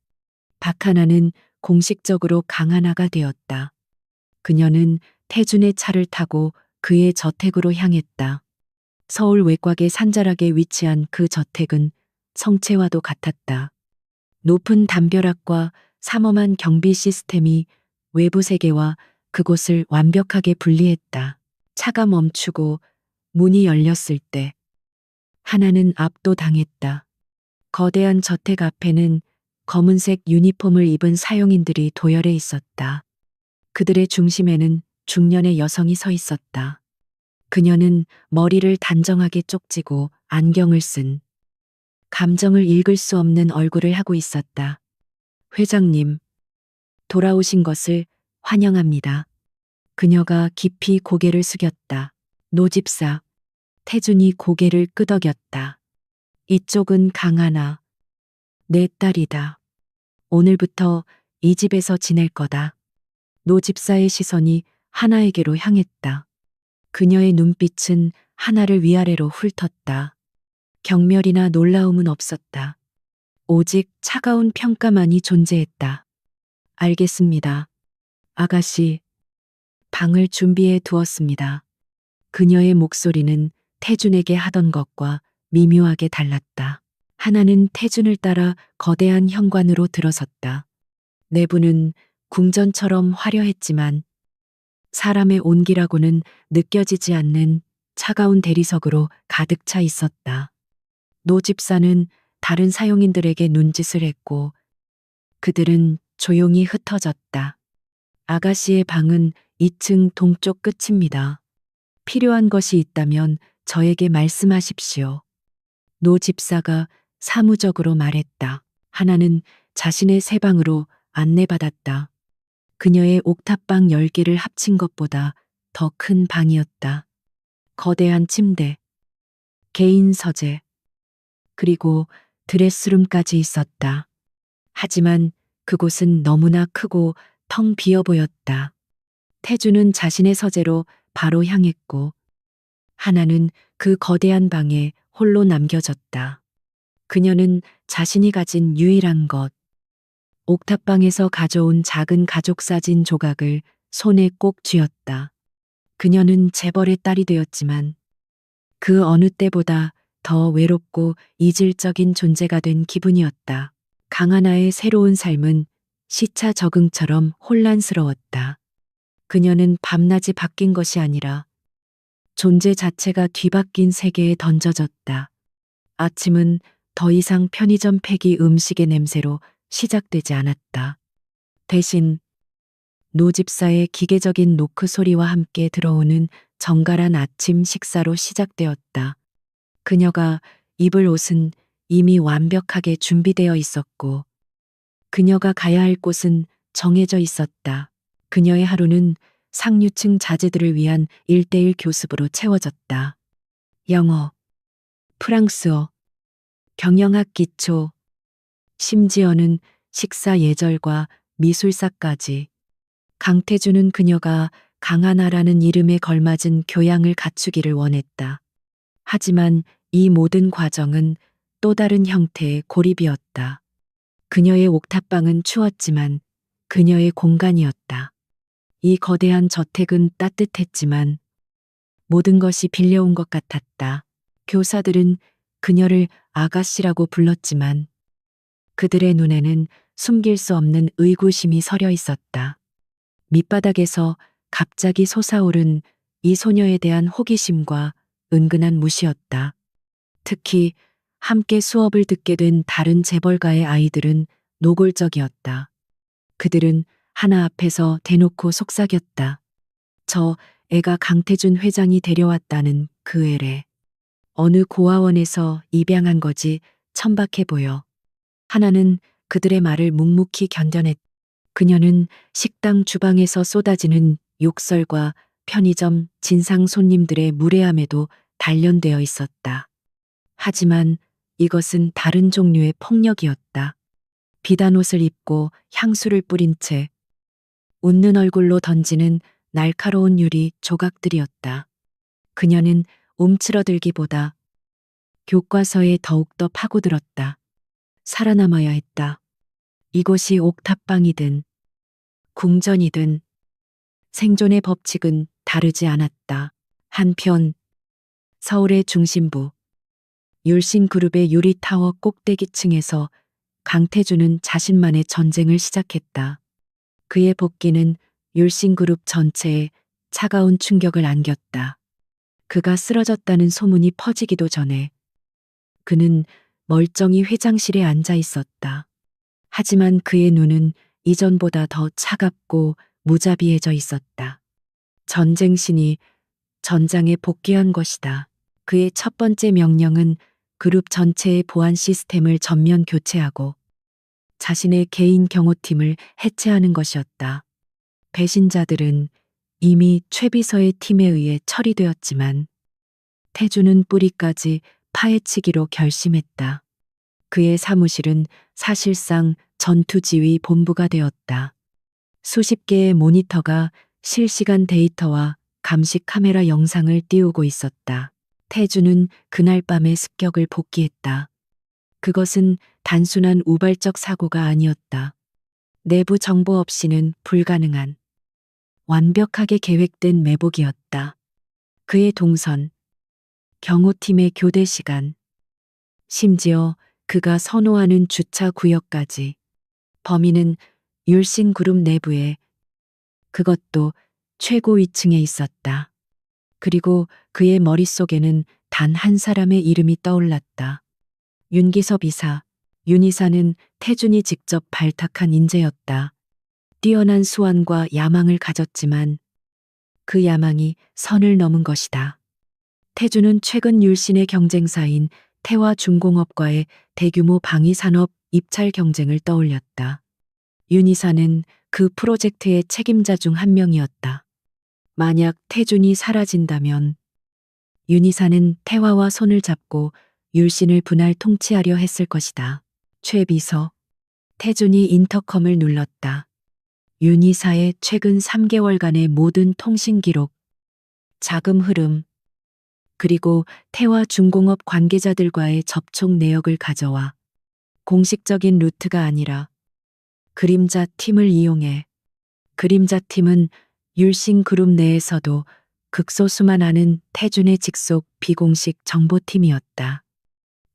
박하나는 공식적으로 강하나가 되었다. 그녀는 태준의 차를 타고 그의 저택으로 향했다. 서울 외곽의 산자락에 위치한 그 저택은 성채와도 같았다. 높은 담벼락과 삼엄한 경비 시스템이 외부 세계와 그곳을 완벽하게 분리했다. 차가 멈추고 문이 열렸을 때 하나는 압도당했다. 거대한 저택 앞에는 검은색 유니폼을 입은 사용인들이 도열해 있었다. 그들의 중심에는 중년의 여성이 서 있었다. 그녀는 머리를 단정하게 쪽지고 안경을 쓴 감정을 읽을 수 없는 얼굴을 하고 있었다. 회장님, 돌아오신 것을 환영합니다. 그녀가 깊이 고개를 숙였다. 노집사, 태준이 고개를 끄덕였다. 이쪽은 강하나, 내 딸이다. 오늘부터 이 집에서 지낼 거다. 노집사의 시선이 하나에게로 향했다. 그녀의 눈빛은 하나를 위아래로 훑었다. 경멸이나 놀라움은 없었다. 오직 차가운 평가만이 존재했다. 알겠습니다. 아가씨, 방을 준비해 두었습니다. 그녀의 목소리는 태준에게 하던 것과 미묘하게 달랐다. 하나는 태준을 따라 거대한 현관으로 들어섰다. 내부는 궁전처럼 화려했지만 사람의 온기라고는 느껴지지 않는 차가운 대리석으로 가득 차 있었다. 노 집사는 다른 사용인들에게 눈짓을 했고 그들은 조용히 흩어졌다. 아가씨의 방은 2층 동쪽 끝입니다. 필요한 것이 있다면 저에게 말씀하십시오. 노 집사가 사무적으로 말했다. 하나는 자신의 새 방으로 안내받았다. 그녀의 옥탑방 10개를 합친 것보다 더 큰 방이었다. 거대한 침대, 개인 서재, 그리고 드레스룸까지 있었다. 하지만 그곳은 너무나 크고 텅 비어 보였다. 태주는 자신의 서재로 바로 향했고 하나는 그 거대한 방에 홀로 남겨졌다. 그녀는 자신이 가진 유일한 것, 옥탑방에서 가져온 작은 가족 사진 조각을 손에 꼭 쥐었다. 그녀는 재벌의 딸이 되었지만 그 어느 때보다 더 외롭고 이질적인 존재가 된 기분이었다. 강하나의 새로운 삶은 시차 적응처럼 혼란스러웠다. 그녀는 밤낮이 바뀐 것이 아니라 존재 자체가 뒤바뀐 세계에 던져졌다. 아침은 더 이상 편의점 폐기 음식의 냄새로 시작되지 않았다. 대신 노집사의 기계적인 노크 소리와 함께 들어오는 정갈한 아침 식사로 시작되었다. 그녀가 입을 옷은 이미 완벽하게 준비되어 있었고 그녀가 가야 할 곳은 정해져 있었다. 그녀의 하루는 상류층 자제들을 위한 1:1 교습으로 채워졌다. 영어, 프랑스어, 경영학 기초, 심지어는 식사 예절과 미술사까지. 강태주는 그녀가 강하나라는 이름에 걸맞은 교양을 갖추기를 원했다. 하지만 이 모든 과정은 또 다른 형태의 고립이었다. 그녀의 옥탑방은 추웠지만 그녀의 공간이었다. 이 거대한 저택은 따뜻했지만 모든 것이 빌려온 것 같았다. 교사들은 그녀를 아가씨라고 불렀지만 그들의 눈에는 숨길 수 없는 의구심이 서려 있었다. 밑바닥에서 갑자기 솟아오른 이 소녀에 대한 호기심과 은근한 무시였다. 특히 함께 수업을 듣게 된 다른 재벌가의 아이들은 노골적이었다. 그들은 하나 앞에서 대놓고 속삭였다. 저 애가 강태준 회장이 데려왔다는 그 애래. 어느 고아원에서 입양한 거지 천박해 보여. 하나는 그들의 말을 묵묵히 견뎌냈. 그녀는 식당 주방에서 쏟아지는 욕설과 편의점 진상 손님들의 무례함에도 단련되어 있었다. 하지만 이것은 다른 종류의 폭력이었다. 비단 옷을 입고 향수를 뿌린 채 웃는 얼굴로 던지는 날카로운 유리 조각들이었다. 그녀는 움츠러들기보다 교과서에 더욱더 파고들었다. 살아남아야 했다. 이곳이 옥탑방이든 궁전이든 생존의 법칙은 다르지 않았다. 한편 서울의 중심부 율신그룹의 유리타워 꼭대기층에서 강태준은 자신만의 전쟁을 시작했다. 그의 복귀는 율신그룹 전체에 차가운 충격을 안겼다. 그가 쓰러졌다는 소문이 퍼지기도 전에 그는 멀쩡히 회장실에 앉아 있었다. 하지만 그의 눈은 이전보다 더 차갑고 무자비해져 있었다. 전쟁신이 전장에 복귀한 것이다. 그의 첫 번째 명령은 그룹 전체의 보안 시스템을 전면 교체하고 자신의 개인 경호팀을 해체하는 것이었다. 배신자들은 이미 최비서의 팀에 의해 처리되었지만 태주는 뿌리까지 파헤치기로 결심했다. 그의 사무실은 사실상 전투지휘 본부가 되었다. 수십 개의 모니터가 실시간 데이터와 감시 카메라 영상을 띄우고 있었다. 태주는 그날 밤의 습격을 복귀했다. 그것은 단순한 우발적 사고가 아니었다. 내부 정보 없이는 불가능한 완벽하게 계획된 매복이었다. 그의 동선, 경호팀의 교대 시간, 심지어 그가 선호하는 주차 구역까지. 범인은 율신그룹 내부에, 그것도 최고 위층에 있었다. 그리고 그의 머릿속에는 단 한 사람의 이름이 떠올랐다. 윤기섭 이사. 윤 이사는 태준이 직접 발탁한 인재였다. 뛰어난 수완과 야망을 가졌지만 그 야망이 선을 넘은 것이다. 태준은 최근 율신의 경쟁사인 태화중공업과의 대규모 방위산업 입찰 경쟁을 떠올렸다. 윤 이사는 그 프로젝트의 책임자 중 한 명이었다. 만약 태준이 사라진다면 윤 이사는 태화와 손을 잡고 율신을 분할 통치하려 했을 것이다. 최 비서. 태준이 인터컴을 눌렀다. 윤 이사의 최근 3개월간의 모든 통신 기록, 자금 흐름, 그리고 태화중공업 관계자들과의 접촉 내역을 가져와. 공식적인 루트가 아니라 그림자 팀을 이용해. 그림자 팀은 율신그룹 내에서도 극소수만 아는 태준의 직속 비공식 정보팀이었다.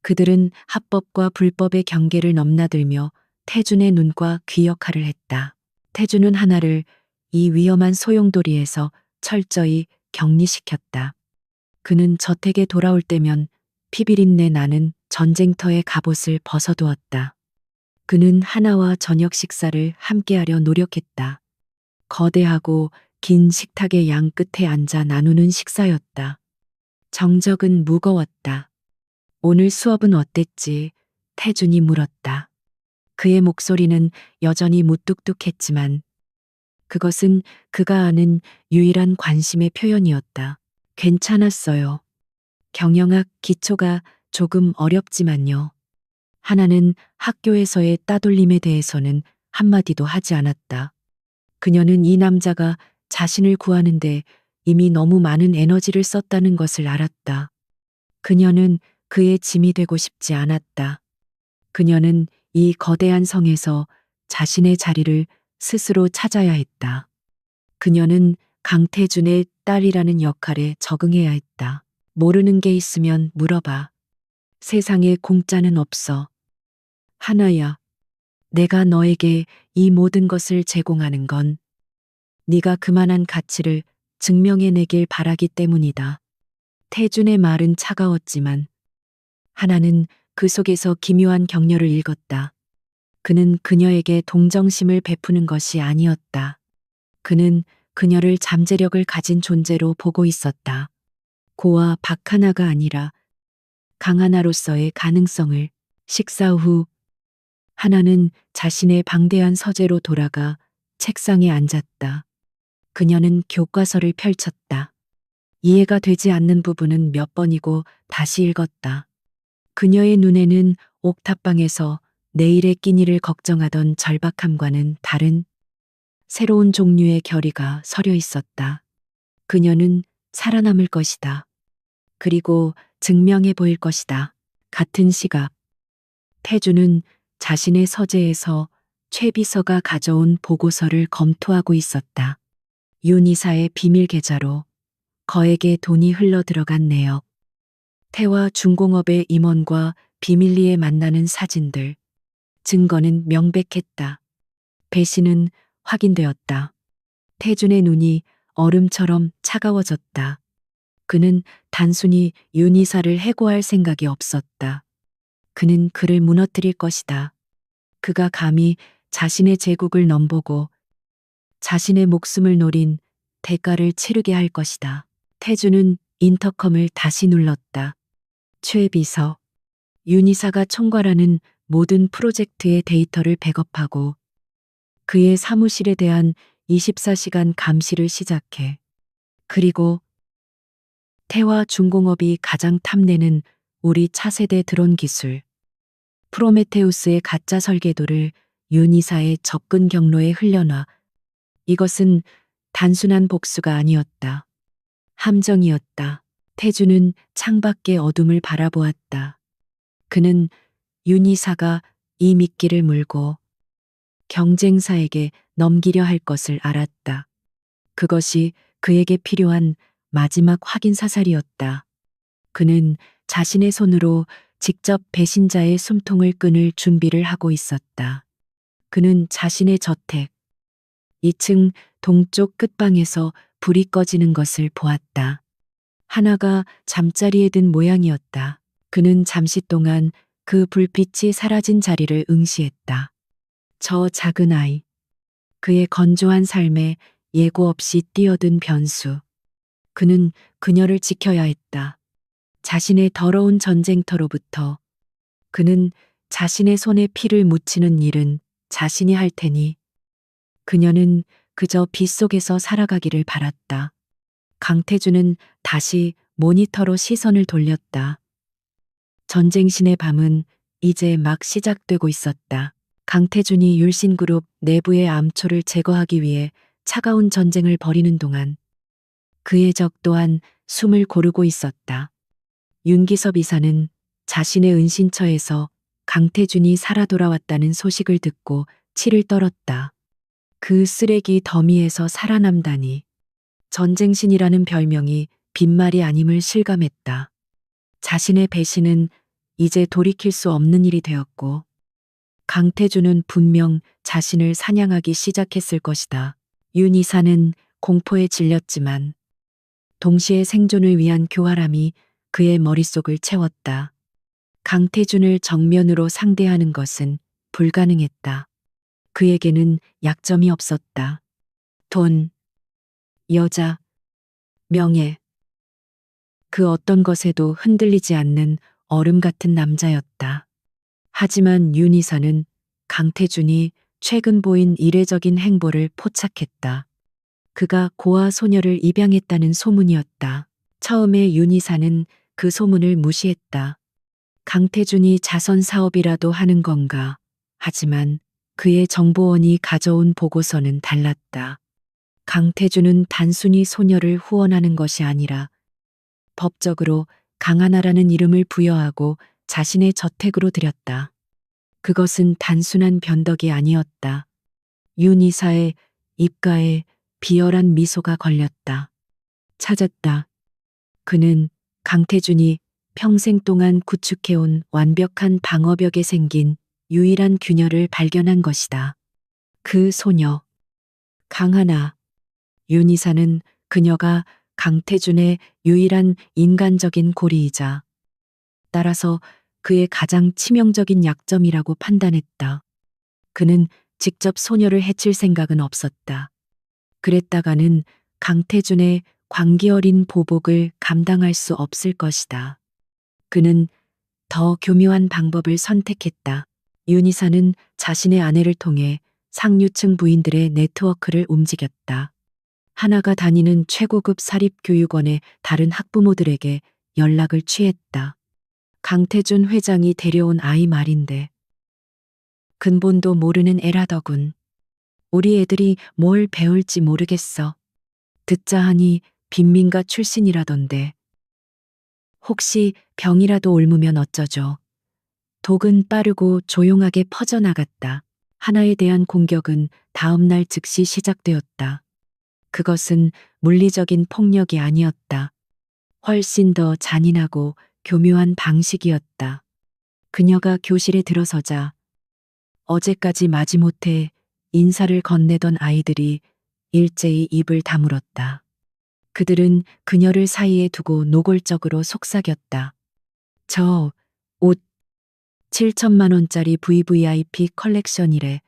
그들은 합법과 불법의 경계를 넘나들며 태준의 눈과 귀 역할을 했다. 태준은 하나를 이 위험한 소용돌이에서 철저히 격리시켰다. 그는 저택에 돌아올 때면 피비린내 나는 전쟁터의 갑옷을 벗어두었다. 그는 하나와 저녁 식사를 함께하려 노력했다. 거대하고 긴 식탁의 양 끝에 앉아 나누는 식사였다. 정적은 무거웠다. 오늘 수업은 어땠지? 태준이 물었다. 그의 목소리는 여전히 무뚝뚝했지만 그것은 그가 아는 유일한 관심의 표현이었다. 괜찮았어요. 경영학 기초가 조금 어렵지만요. 하나는 학교에서의 따돌림에 대해서는 한마디도 하지 않았다. 그녀는 이 남자가 자신을 구하는데 이미 너무 많은 에너지를 썼다는 것을 알았다. 그녀는 그의 짐이 되고 싶지 않았다. 그녀는 이 거대한 성에서 자신의 자리를 스스로 찾아야 했다. 그녀는 강태준의 딸이라는 역할에 적응해야 했다. 모르는 게 있으면 물어봐. 세상에 공짜는 없어. 하나야, 내가 너에게 이 모든 것을 제공하는 건 네가 그만한 가치를 증명해내길 바라기 때문이다. 태준의 말은 차가웠지만 하나는 그 속에서 기묘한 격려를 읽었다. 그는 그녀에게 동정심을 베푸는 것이 아니었다. 그는 그녀를 잠재력을 가진 존재로 보고 있었다. 고와 박하나가 아니라 강하나로서의 가능성을. 식사 후 하나는 자신의 방대한 서재로 돌아가 책상에 앉았다. 그녀는 교과서를 펼쳤다. 이해가 되지 않는 부분은 몇 번이고 다시 읽었다. 그녀의 눈에는 옥탑방에서 내일의 끼니를 걱정하던 절박함과는 다른 새로운 종류의 결의가 서려 있었다. 그녀는 살아남을 것이다. 그리고 증명해 보일 것이다. 같은 시각, 태주는 자신의 서재에서 최 비서가 가져온 보고서를 검토하고 있었다. 윤 이사의 비밀 계좌로 거액의 돈이 흘러 들어간 내역. 태화 중공업의 임원과 비밀리에 만나는 사진들. 증거는 명백했다. 배신은 확인되었다. 태준의 눈이 얼음처럼 차가워졌다. 그는 단순히 윤 이사를 해고할 생각이 없었다. 그는 그를 무너뜨릴 것이다. 그가 감히 자신의 제국을 넘보고 자신의 목숨을 노린 대가를 치르게 할 것이다. 태주는 인터컴을 다시 눌렀다. 최 비서, 윤 이사가 총괄하는 모든 프로젝트의 데이터를 백업하고 그의 사무실에 대한 24시간 감시를 시작해. 그리고 태화 중공업이 가장 탐내는 우리 차세대 드론 기술 프로메테우스의 가짜 설계도를 윤 이사의 접근 경로에 흘려놔. 이것은 단순한 복수가 아니었다. 함정이었다. 태주는 창밖의 어둠을 바라보았다. 그는 윤 이사가 이 미끼를 물고 경쟁사에게 넘기려 할 것을 알았다. 그것이 그에게 필요한 마지막 확인 사살이었다. 그는 자신의 손으로 직접 배신자의 숨통을 끊을 준비를 하고 있었다. 그는 자신의 저택 2층 동쪽 끝방에서 불이 꺼지는 것을 보았다. 하나가 잠자리에 든 모양이었다. 그는 잠시 동안 그 불빛이 사라진 자리를 응시했다. 저 작은 아이. 그의 건조한 삶에 예고 없이 뛰어든 변수. 그는 그녀를 지켜야 했다. 자신의 더러운 전쟁터로부터. 그는 자신의 손에 피를 묻히는 일은 자신이 할 테니. 그녀는 그저 빗속에서 살아가기를 바랐다. 강태주는 다시 모니터로 시선을 돌렸다. 전쟁신의 밤은 이제 막 시작되고 있었다. 강태준이 율신그룹 내부의 암초를 제거하기 위해 차가운 전쟁을 벌이는 동안 그의 적 또한 숨을 고르고 있었다. 윤기섭 이사는 자신의 은신처에서 강태준이 살아 돌아왔다는 소식을 듣고 치를 떨었다. 그 쓰레기 더미에서 살아남다니. 전쟁신이라는 별명이 빈말이 아님을 실감했다. 자신의 배신은 이제 돌이킬 수 없는 일이 되었고 강태준은 분명 자신을 사냥하기 시작했을 것이다. 윤 이사는 공포에 질렸지만 동시에 생존을 위한 교활함이 그의 머릿속을 채웠다. 강태준을 정면으로 상대하는 것은 불가능했다. 그에게는 약점이 없었다. 돈, 여자, 명예. 그 어떤 것에도 흔들리지 않는 얼음 같은 남자였다. 하지만 윤 이사는 강태준이 최근 보인 이례적인 행보를 포착했다. 그가 고아 소녀를 입양했다는 소문이었다. 처음에 윤 이사는 그 소문을 무시했다. 강태준이 자선 사업이라도 하는 건가. 하지만 그의 정보원이 가져온 보고서는 달랐다. 강태준은 단순히 소녀를 후원하는 것이 아니라 법적으로 강하나라는 이름을 부여하고 자신의 저택으로 들였다. 그것은 단순한 변덕이 아니었다. 윤 이사의 입가에 비열한 미소가 걸렸다. 찾았다. 그는 강태준이 평생 동안 구축해온 완벽한 방어벽에 생긴 유일한 균열을 발견한 것이다. 그 소녀. 강하나. 윤 이사는 그녀가 강태준의 유일한 인간적인 고리이자 따라서 그의 가장 치명적인 약점이라고 판단했다. 그는 직접 소녀를 해칠 생각은 없었다. 그랬다가는 강태준의 광기 어린 보복을 감당할 수 없을 것이다. 그는 더 교묘한 방법을 선택했다. 윤희사는 자신의 아내를 통해 상류층 부인들의 네트워크를 움직였다. 하나가 다니는 최고급 사립교육원의 다른 학부모들에게 연락을 취했다. 강태준 회장이 데려온 아이 말인데 근본도 모르는 애라더군. 우리 애들이 뭘 배울지 모르겠어. 듣자 하니 빈민가 출신이라던데. 혹시 병이라도 옮으면 어쩌죠? 독은 빠르고 조용하게 퍼져나갔다. 하나에 대한 공격은 다음 날 즉시 시작되었다. 그것은 물리적인 폭력이 아니었다. 훨씬 더 잔인하고 교묘한 방식이었다. 그녀가 교실에 들어서자 어제까지 마지못해 인사를 건네던 아이들이 일제히 입을 다물었다. 그들은 그녀를 사이에 두고 노골적으로 속삭였다. 저 옷 7천만 원짜리 VVIP 컬렉션이래.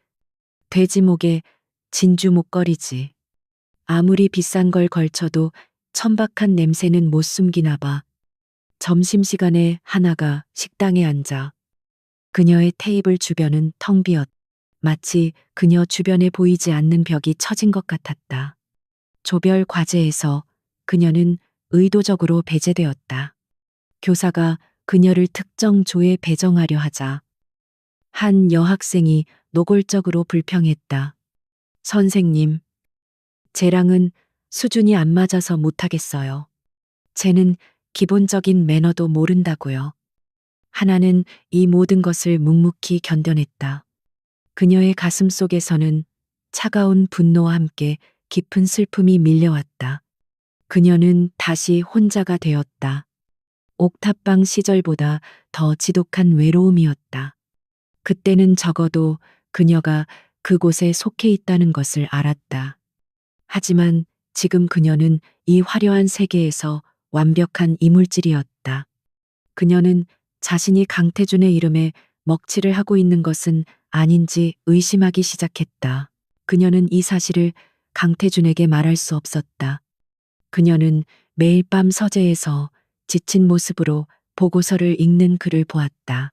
돼지목에 진주 목걸이지. 아무리 비싼 걸 걸쳐도 천박한 냄새는 못 숨기나 봐. 점심시간에 하나가 식당에 앉아 그녀의 테이블 주변은 텅 비었. 마치 그녀 주변에 보이지 않는 벽이 쳐진 것 같았다. 조별 과제에서 그녀는 의도적으로 배제되었다. 교사가 그녀를 특정 조에 배정하려 하자 한 여학생이 노골적으로 불평했다. 선생님, 쟤랑은 수준이 안 맞아서 못하겠어요. 쟤는 기본적인 매너도 모른다고요. 하나는 이 모든 것을 묵묵히 견뎌냈다. 그녀의 가슴 속에서는 차가운 분노와 함께 깊은 슬픔이 밀려왔다. 그녀는 다시 혼자가 되었다. 옥탑방 시절보다 더 지독한 외로움이었다. 그때는 적어도 그녀가 그곳에 속해 있다는 것을 알았다. 하지만 지금 그녀는 이 화려한 세계에서 완벽한 이물질이었다. 그녀는 자신이 강태준의 이름에 먹칠을 하고 있는 것은 아닌지 의심하기 시작했다. 그녀는 이 사실을 강태준에게 말할 수 없었다. 그녀는 매일 밤 서재에서 지친 모습으로 보고서를 읽는 그를 보았다.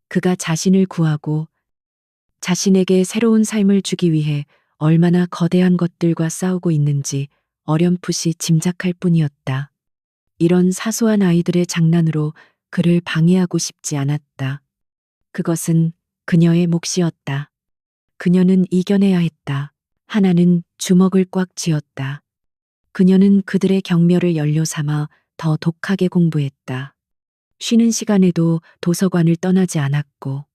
그가 자신을 구하고 자신에게 새로운 삶을 주기 위해 얼마나 거대한 것들과 싸우고 있는지 어렴풋이 짐작할 뿐이었다. 이런 사소한 아이들의 장난으로 그를 방해하고 싶지 않았다. 그것은 그녀의 몫이었다. 그녀는 이겨내야 했다. 하나는 주먹을 꽉 쥐었다. 그녀는 그들의 경멸을 연료 삼아 더 독하게 공부했다. 쉬는 시간에도 도서관을 떠나지 않았고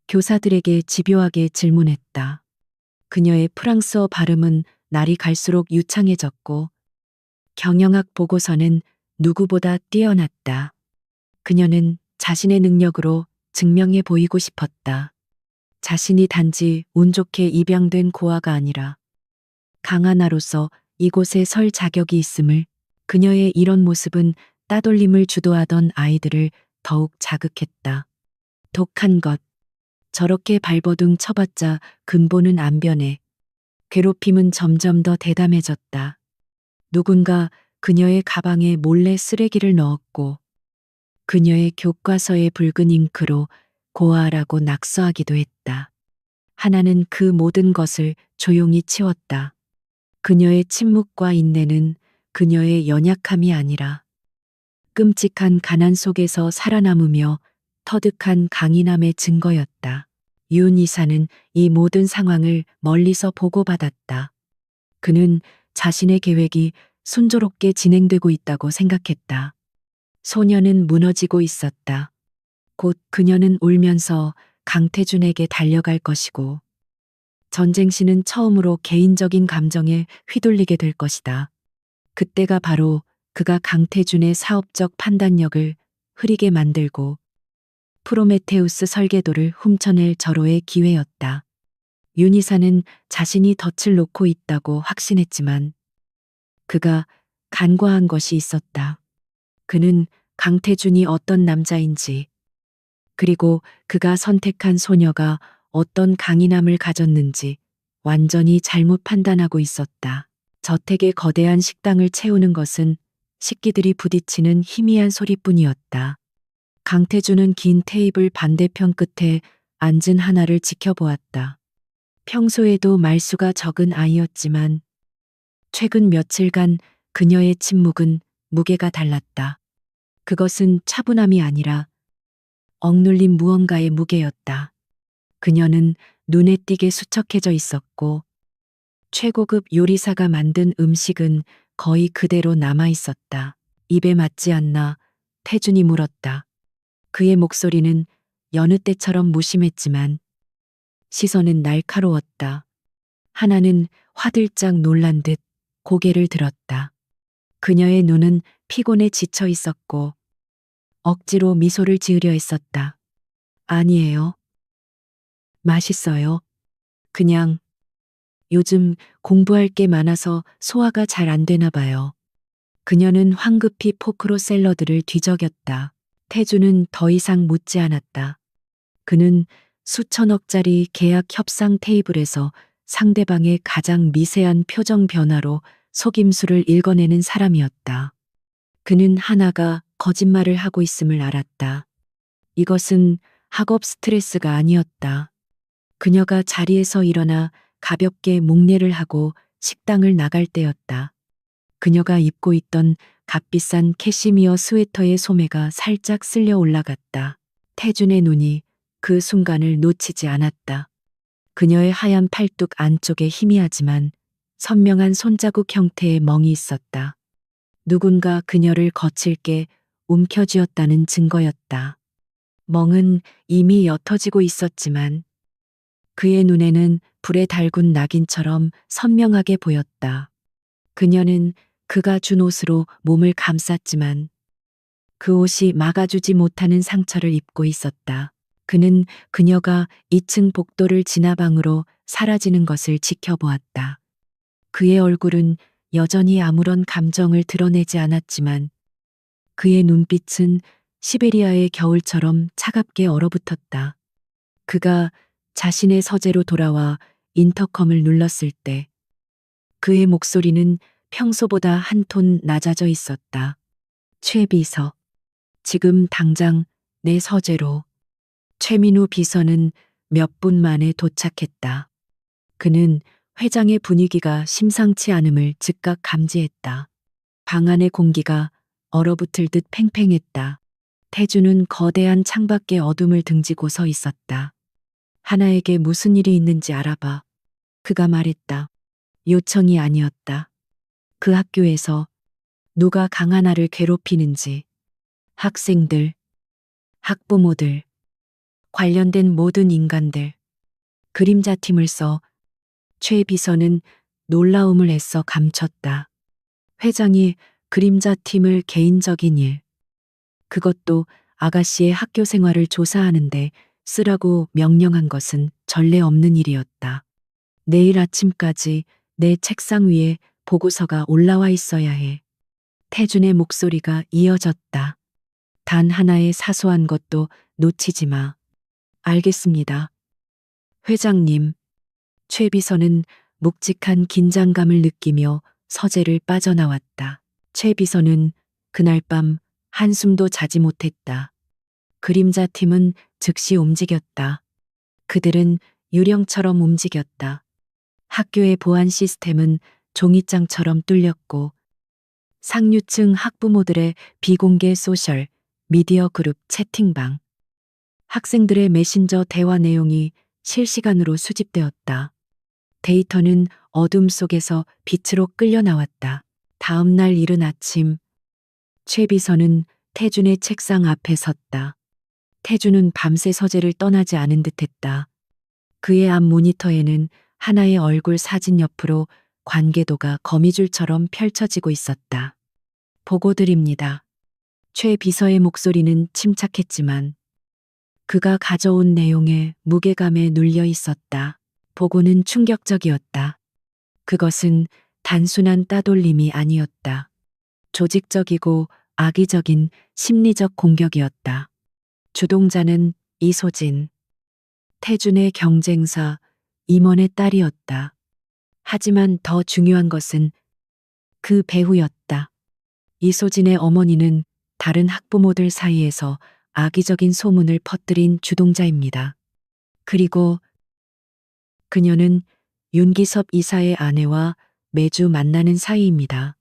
교사들에게 집요하게 질문했다. 그녀의 프랑스어 발음은 날이 갈수록 유창해졌고 경영학 보고서는 누구보다 뛰어났다. 그녀는 자신의 능력으로 증명해 보이고 싶었다. 자신이 단지 운 좋게 입양된 고아가 아니라 강하나로서 이곳에 설 자격이 있음을. 그녀의 이런 모습은 따돌림을 주도하던 아이들을 더욱 자극했다. 독한 것. 저렇게 발버둥 쳐봤자 근본은 안 변해. 괴롭힘은 점점 더 대담해졌다. 누군가 그녀의 가방에 몰래 쓰레기를 넣었고 그녀의 교과서에 붉은 잉크로 고아라고 낙서하기도 했다. 하나는 그 모든 것을 조용히 치웠다. 그녀의 침묵과 인내는 그녀의 연약함이 아니라 끔찍한 가난 속에서 살아남으며 터득한 강인함의 증거였다. 윤 이사는 이 모든 상황을 멀리서 보고받았다. 그는 자신의 계획이 순조롭게 진행되고 있다고 생각했다. 소녀는 무너지고 있었다. 곧 그녀는 울면서 강태준에게 달려갈 것이고 전쟁시는 처음으로 개인적인 감정에 휘둘리게 될 것이다. 그때가 바로 그가 강태준의 사업적 판단력을 흐리게 만들고 프로메테우스 설계도를 훔쳐낼 절호의 기회였다. 윤희사는 자신이 덫을 놓고 있다고 확신했지만 그가 간과한 것이 있었다. 그는 강태준이 어떤 남자인지 그리고 그가 선택한 소녀가 어떤 강인함을 가졌는지 완전히 잘못 판단하고 있었다. 저택의 거대한 식당을 채우는 것은 식기들이 부딪히는 희미한 소리뿐이었다. 강태준은 긴 테이블 반대편 끝에 앉은 하나를 지켜보았다. 평소에도 말수가 적은 아이였지만 최근 며칠간 그녀의 침묵은 무게가 달랐다. 그것은 차분함이 아니라 억눌린 무언가의 무게였다. 그녀는 눈에 띄게 수척해져 있었고 최고급 요리사가 만든 음식은 거의 그대로 남아 있었다. 입에 맞지 않나 태준이 물었다. 그의 목소리는 여느 때처럼 무심했지만 시선은 날카로웠다. 하나는 화들짝 놀란 듯 고개를 들었다. 그녀의 눈은 피곤에 지쳐 있었고 억지로 미소를 지으려 했었다. 아니에요. 맛있어요. 그냥 요즘 공부할 게 많아서 소화가 잘 안 되나 봐요. 그녀는 황급히 포크로 샐러드를 뒤적였다. 태주는 더 이상 묻지 않았다. 그는 수천억짜리 계약 협상 테이블에서 상대방의 가장 미세한 표정 변화로 속임수를 읽어내는 사람이었다. 그는 하나가 거짓말을 하고 있음을 알았다. 이것은 학업 스트레스가 아니었다. 그녀가 자리에서 일어나 가볍게 목례를 하고 식당을 나갈 때였다. 그녀가 입고 있던 값비싼 캐시미어 스웨터의 소매가 살짝 쓸려 올라갔다. 태준의 눈이 그 순간을 놓치지 않았다. 그녀의 하얀 팔뚝 안쪽에 희미하지만 선명한 손자국 형태의 멍이 있었다. 누군가 그녀를 거칠게 움켜쥐었다는 증거였다. 멍은 이미 옅어지고 있었지만 그의 눈에는 불에 달군 낙인처럼 선명하게 보였다. 그녀는 그가 준 옷으로 몸을 감쌌지만 그 옷이 막아주지 못하는 상처를 입고 있었다. 그는 그녀가 2층 복도를 지나 방으로 사라지는 것을 지켜보았다. 그의 얼굴은 여전히 아무런 감정을 드러내지 않았지만 그의 눈빛은 시베리아의 겨울처럼 차갑게 얼어붙었다. 그가 자신의 서재로 돌아와 인터컴을 눌렀을 때 그의 목소리는 평소보다 한 톤 낮아져 있었다. 최 비서, 지금 당장 내 서재로. 최민우 비서는 몇 분 만에 도착했다. 그는 회장의 분위기가 심상치 않음을 즉각 감지했다. 방 안의 공기가 얼어붙을 듯 팽팽했다. 태주는 거대한 창밖에 어둠을 등지고 서 있었다. 하나에게 무슨 일이 있는지 알아봐. 그가 말했다. 요청이 아니었다. 그 학교에서 누가 강하나를 괴롭히는지 학생들, 학부모들, 관련된 모든 인간들, 그림자 팀을 써 최 비서는 놀라움을 애써 감췄다. 회장이 그림자 팀을 개인적인 일, 그것도 아가씨의 학교 생활을 조사하는데 쓰라고 명령한 것은 전례 없는 일이었다. 내일 아침까지 내 책상 위에 보고서가 올라와 있어야 해. 태준의 목소리가 이어졌다. 단 하나의 사소한 것도 놓치지 마. 알겠습니다. 회장님. 최 비서는 묵직한 긴장감을 느끼며 서재를 빠져나왔다. 최 비서는 그날 밤 한숨도 자지 못했다. 그림자 팀은 즉시 움직였다. 그들은 유령처럼 움직였다. 학교의 보안 시스템은 종이장처럼 뚫렸고 상류층 학부모들의 비공개 소셜 미디어 그룹 채팅방, 학생들의 메신저 대화 내용이 실시간으로 수집되었다. 데이터는 어둠 속에서 빛으로 끌려 나왔다. 다음 날 이른 아침, 최 비서는 태준의 책상 앞에 섰다. 태준은 밤새 서재를 떠나지 않은 듯했다. 그의 앞 모니터에는 하나의 얼굴 사진 옆으로 관계도가 거미줄처럼 펼쳐지고 있었다. 보고 드립니다. 최 비서의 목소리는 침착했지만 그가 가져온 내용에 무게감에 눌려 있었다. 보고는 충격적이었다. 그것은 단순한 따돌림이 아니었다. 조직적이고 악의적인 심리적 공격이었다. 주동자는 이소진, 태준의 경쟁사 임원의 딸이었다. 하지만 더 중요한 것은 그 배후였다. 이소진의 어머니는 다른 학부모들 사이에서 악의적인 소문을 퍼뜨린 주동자입니다. 그리고 그녀는 윤기섭 이사의 아내와 매주 만나는 사이입니다.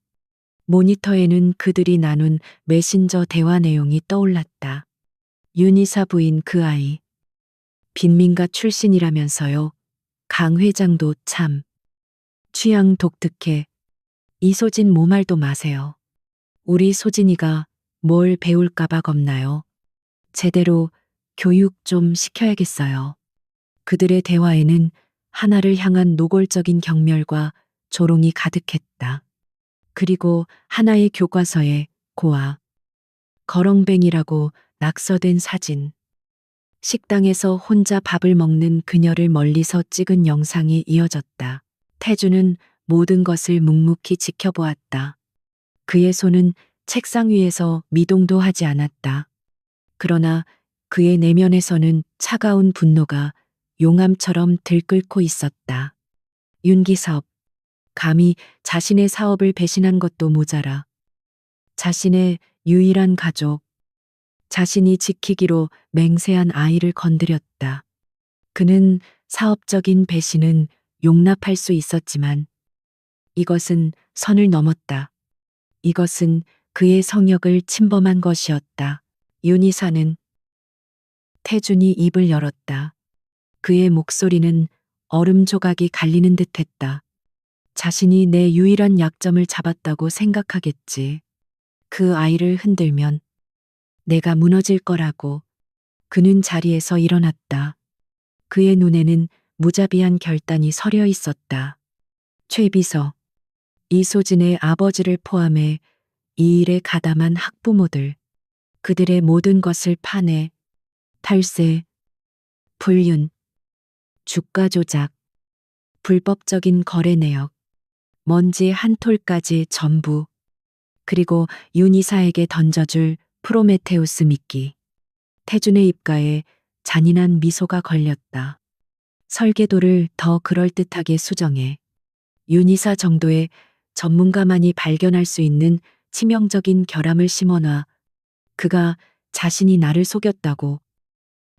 모니터에는 그들이 나눈 메신저 대화 내용이 떠올랐다. 윤 이사 부인 그 아이. 빈민가 출신이라면서요. 강 회장도 참. 취향 독특해. 이소진 모말도 마세요. 우리 소진이가 뭘 배울까봐 겁나요. 제대로 교육 좀 시켜야겠어요. 그들의 대화에는 하나를 향한 노골적인 경멸과 조롱이 가득했다. 그리고 하나의 교과서에 고아, 거렁뱅이라고 낙서된 사진. 식당에서 혼자 밥을 먹는 그녀를 멀리서 찍은 영상이 이어졌다. 태주는 모든 것을 묵묵히 지켜보았다. 그의 손은 책상 위에서 미동도 하지 않았다. 그러나 그의 내면에서는 차가운 분노가 용암처럼 들끓고 있었다. 윤기섭, 감히 자신의 사업을 배신한 것도 모자라 자신의 유일한 가족, 자신이 지키기로 맹세한 아이를 건드렸다. 그는 사업적인 배신은 용납할 수 있었지만 이것은 선을 넘었다. 이것은 그의 성역을 침범한 것이었다. 윤희사는 태준이 입을 열었다. 그의 목소리는 얼음 조각이 갈리는 듯했다. 자신이 내 유일한 약점을 잡았다고 생각하겠지. 그 아이를 흔들면 내가 무너질 거라고. 그는 자리에서 일어났다. 그의 눈에는 무자비한 결단이 서려 있었다. 최비서, 이소진의 아버지를 포함해 이 일에 가담한 학부모들, 그들의 모든 것을 파내, 탈세, 불륜, 주가 조작, 불법적인 거래 내역, 먼지 한 톨까지 전부, 그리고 윤 이사에게 던져줄 프로메테우스 미끼. 태준의 입가에 잔인한 미소가 걸렸다. 설계도를 더 그럴듯하게 수정해. 윤 이사 정도의 전문가만이 발견할 수 있는 치명적인 결함을 심어놔. 그가 자신이 나를 속였다고,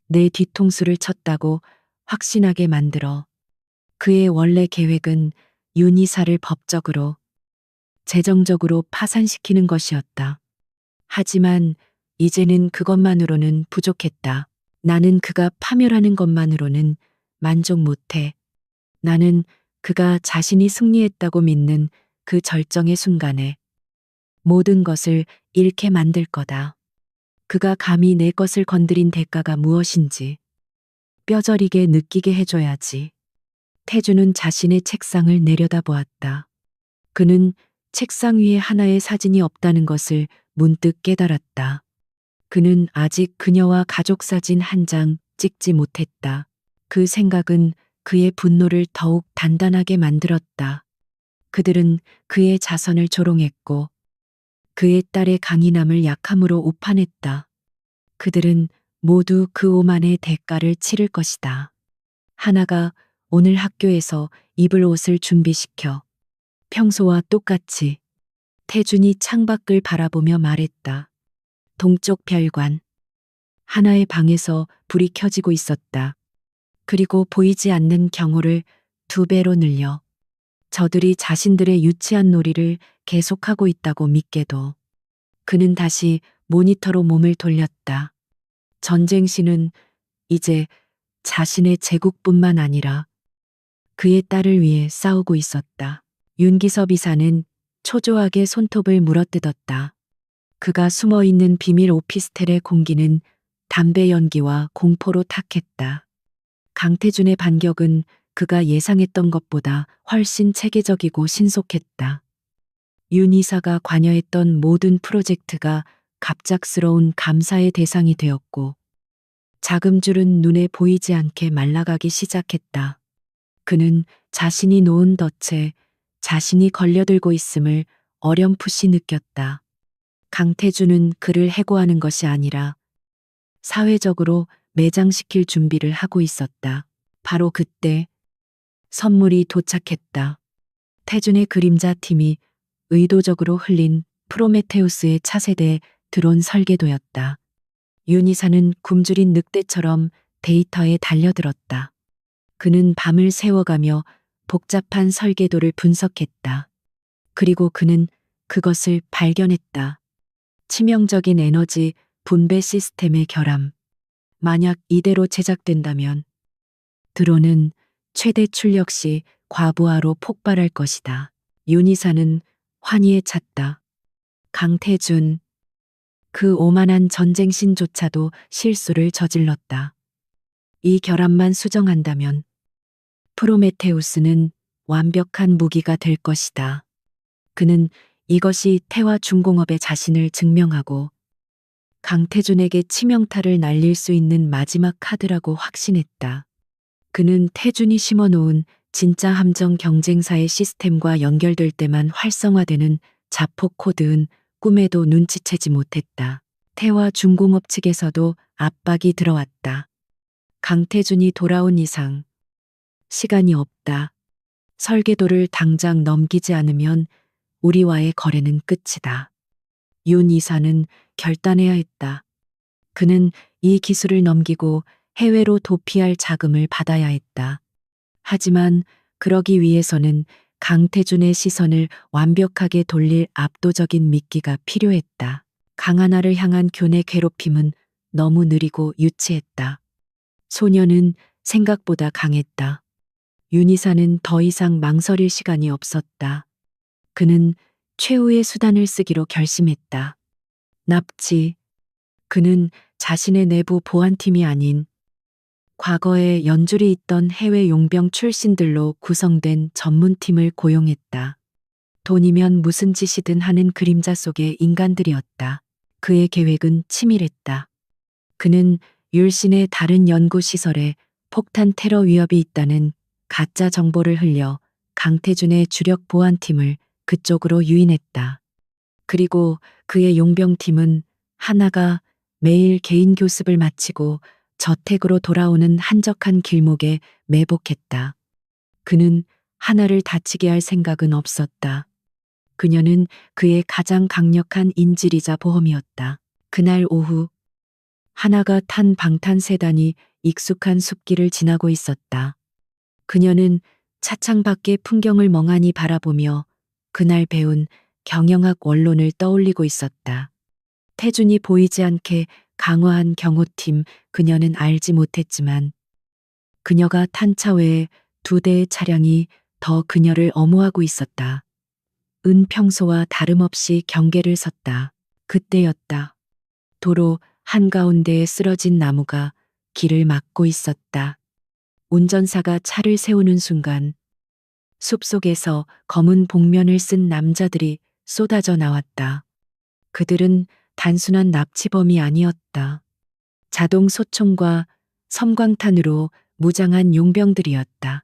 내 뒤통수를 쳤다고 확신하게 만들어. 그의 원래 계획은 윤 이사를 법적으로, 재정적으로 파산시키는 것이었다. 하지만 이제는 그것만으로는 부족했다. 나는 그가 파멸하는 것만으로는 만족 못해. 나는 그가 자신이 승리했다고 믿는 그 절정의 순간에 모든 것을 잃게 만들 거다. 그가 감히 내 것을 건드린 대가가 무엇인지 뼈저리게 느끼게 해줘야지. 태주는 자신의 책상을 내려다보았다. 그는 책상 위에 하나의 사진이 없다는 것을 문득 깨달았다. 그는 아직 그녀와 가족 사진 한 장 찍지 못했다. 그 생각은 그의 분노를 더욱 단단하게 만들었다. 그들은 그의 자선을 조롱했고 그의 딸의 강인함을 약함으로 오판했다. 그들은 모두 그 오만의 대가를 치를 것이다. 하나가 오늘 학교에서 입을 옷을 준비시켜 평소와 똑같이. 태준이 창밖을 바라보며 말했다. 동쪽 별관. 하나의 방에서 불이 켜지고 있었다. 그리고 보이지 않는 경호를 2배로 늘려 저들이 자신들의 유치한 놀이를 계속하고 있다고 믿게도. 그는 다시 모니터로 몸을 돌렸다. 전쟁신은 이제 자신의 제국뿐만 아니라 그의 딸을 위해 싸우고 있었다. 윤기섭 이사는 초조하게 손톱을 물어뜯었다. 그가 숨어있는 비밀 오피스텔의 공기는 담배 연기와 공포로 탁했다. 강태준의 반격은 그가 예상했던 것보다 훨씬 체계적이고 신속했다. 윤 이사가 관여했던 모든 프로젝트가 갑작스러운 감사의 대상이 되었고 자금줄은 눈에 보이지 않게 말라가기 시작했다. 그는 자신이 놓은 덫에 자신이 걸려들고 있음을 어렴풋이 느꼈다. 강태준은 그를 해고하는 것이 아니라 사회적으로 매장시킬 준비를 하고 있었다. 바로 그때 선물이 도착했다. 태준의 그림자 팀이 의도적으로 흘린 프로메테우스의 차세대 드론 설계도였다. 윤이사는 굶주린 늑대처럼 데이터에 달려들었다. 그는 밤을 새워가며 복잡한 설계도를 분석했다. 그리고 그는 그것을 발견했다. 치명적인 에너지 분배 시스템의 결함. 만약 이대로 제작된다면 드론은 최대 출력 시 과부하로 폭발할 것이다. 윤이사는 환희에 찼다. 강태준, 그 오만한 전쟁신조차도 실수를 저질렀다. 이 결함만 수정한다면 프로메테우스는 완벽한 무기가 될 것이다. 그는 이것이 태화 중공업의 자신을 증명하고 강태준에게 치명타를 날릴 수 있는 마지막 카드라고 확신했다. 그는 태준이 심어놓은 진짜 함정 경쟁사의 시스템과 연결될 때만 활성화되는 자폭 코드은 꿈에도 눈치채지 못했다. 태화 중공업 측에서도 압박이 들어왔다. 강태준이 돌아온 이상 시간이 없다. 설계도를 당장 넘기지 않으면 우리와의 거래는 끝이다. 윤 이사는 결단해야 했다. 그는 이 기술을 넘기고 해외로 도피할 자금을 받아야 했다. 하지만 그러기 위해서는 강태준의 시선을 완벽하게 돌릴 압도적인 미끼가 필요했다. 강하나를 향한 교내 괴롭힘은 너무 느리고 유치했다. 소녀는 생각보다 강했다. 윤이사는 더 이상 망설일 시간이 없었다. 그는 최후의 수단을 쓰기로 결심했다. 납치. 그는 자신의 내부 보안팀이 아닌 과거에 연줄이 있던 해외 용병 출신들로 구성된 전문팀을 고용했다. 돈이면 무슨 짓이든 하는 그림자 속의 인간들이었다. 그의 계획은 치밀했다. 그는 율신의 다른 연구시설에 폭탄 테러 위협이 있다는 가짜 정보를 흘려 강태준의 주력 보안팀을 그쪽으로 유인했다. 그리고 그의 용병팀은 하나가 매일 개인 교습을 마치고 저택으로 돌아오는 한적한 길목에 매복했다. 그는 하나를 다치게 할 생각은 없었다. 그녀는 그의 가장 강력한 인질이자 보험이었다. 그날 오후 하나가 탄 방탄세단이 익숙한 숲길을 지나고 있었다. 그녀는 차창 밖의 풍경을 멍하니 바라보며 그날 배운 경영학 원론을 떠올리고 있었다. 태준이 보이지 않게 강화한 경호팀, 그녀는 알지 못했지만 그녀가 탄 차 외에 2대의 차량이 더 그녀를 엄호하고 있었다. 평소와 다름없이 경계를 섰다. 그때였다. 도로 한가운데에 쓰러진 나무가 길을 막고 있었다. 운전사가 차를 세우는 순간 숲속에서 검은 복면을 쓴 남자들이 쏟아져 나왔다. 그들은 단순한 납치범이 아니었다. 자동 소총과 섬광탄으로 무장한 용병들이었다.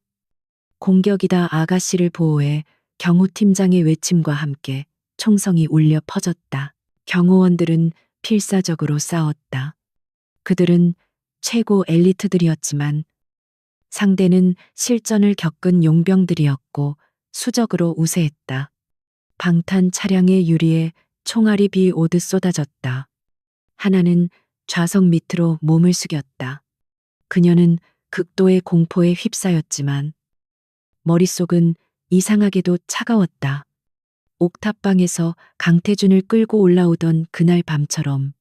공격이다 아가씨를 보호해 경호팀장의 외침과 함께 총성이 울려 퍼졌다. 경호원들은 필사적으로 싸웠다. 그들은 최고 엘리트들이었지만 상대는 실전을 겪은 용병들이었고 수적으로 우세했다. 방탄 차량의 유리에 총알이 비 오듯 쏟아졌다. 하나는 좌석 밑으로 몸을 숙였다. 그녀는 극도의 공포에 휩싸였지만 머릿속은 이상하게도 차가웠다. 옥탑방에서 강태준을 끌고 올라오던 그날 밤처럼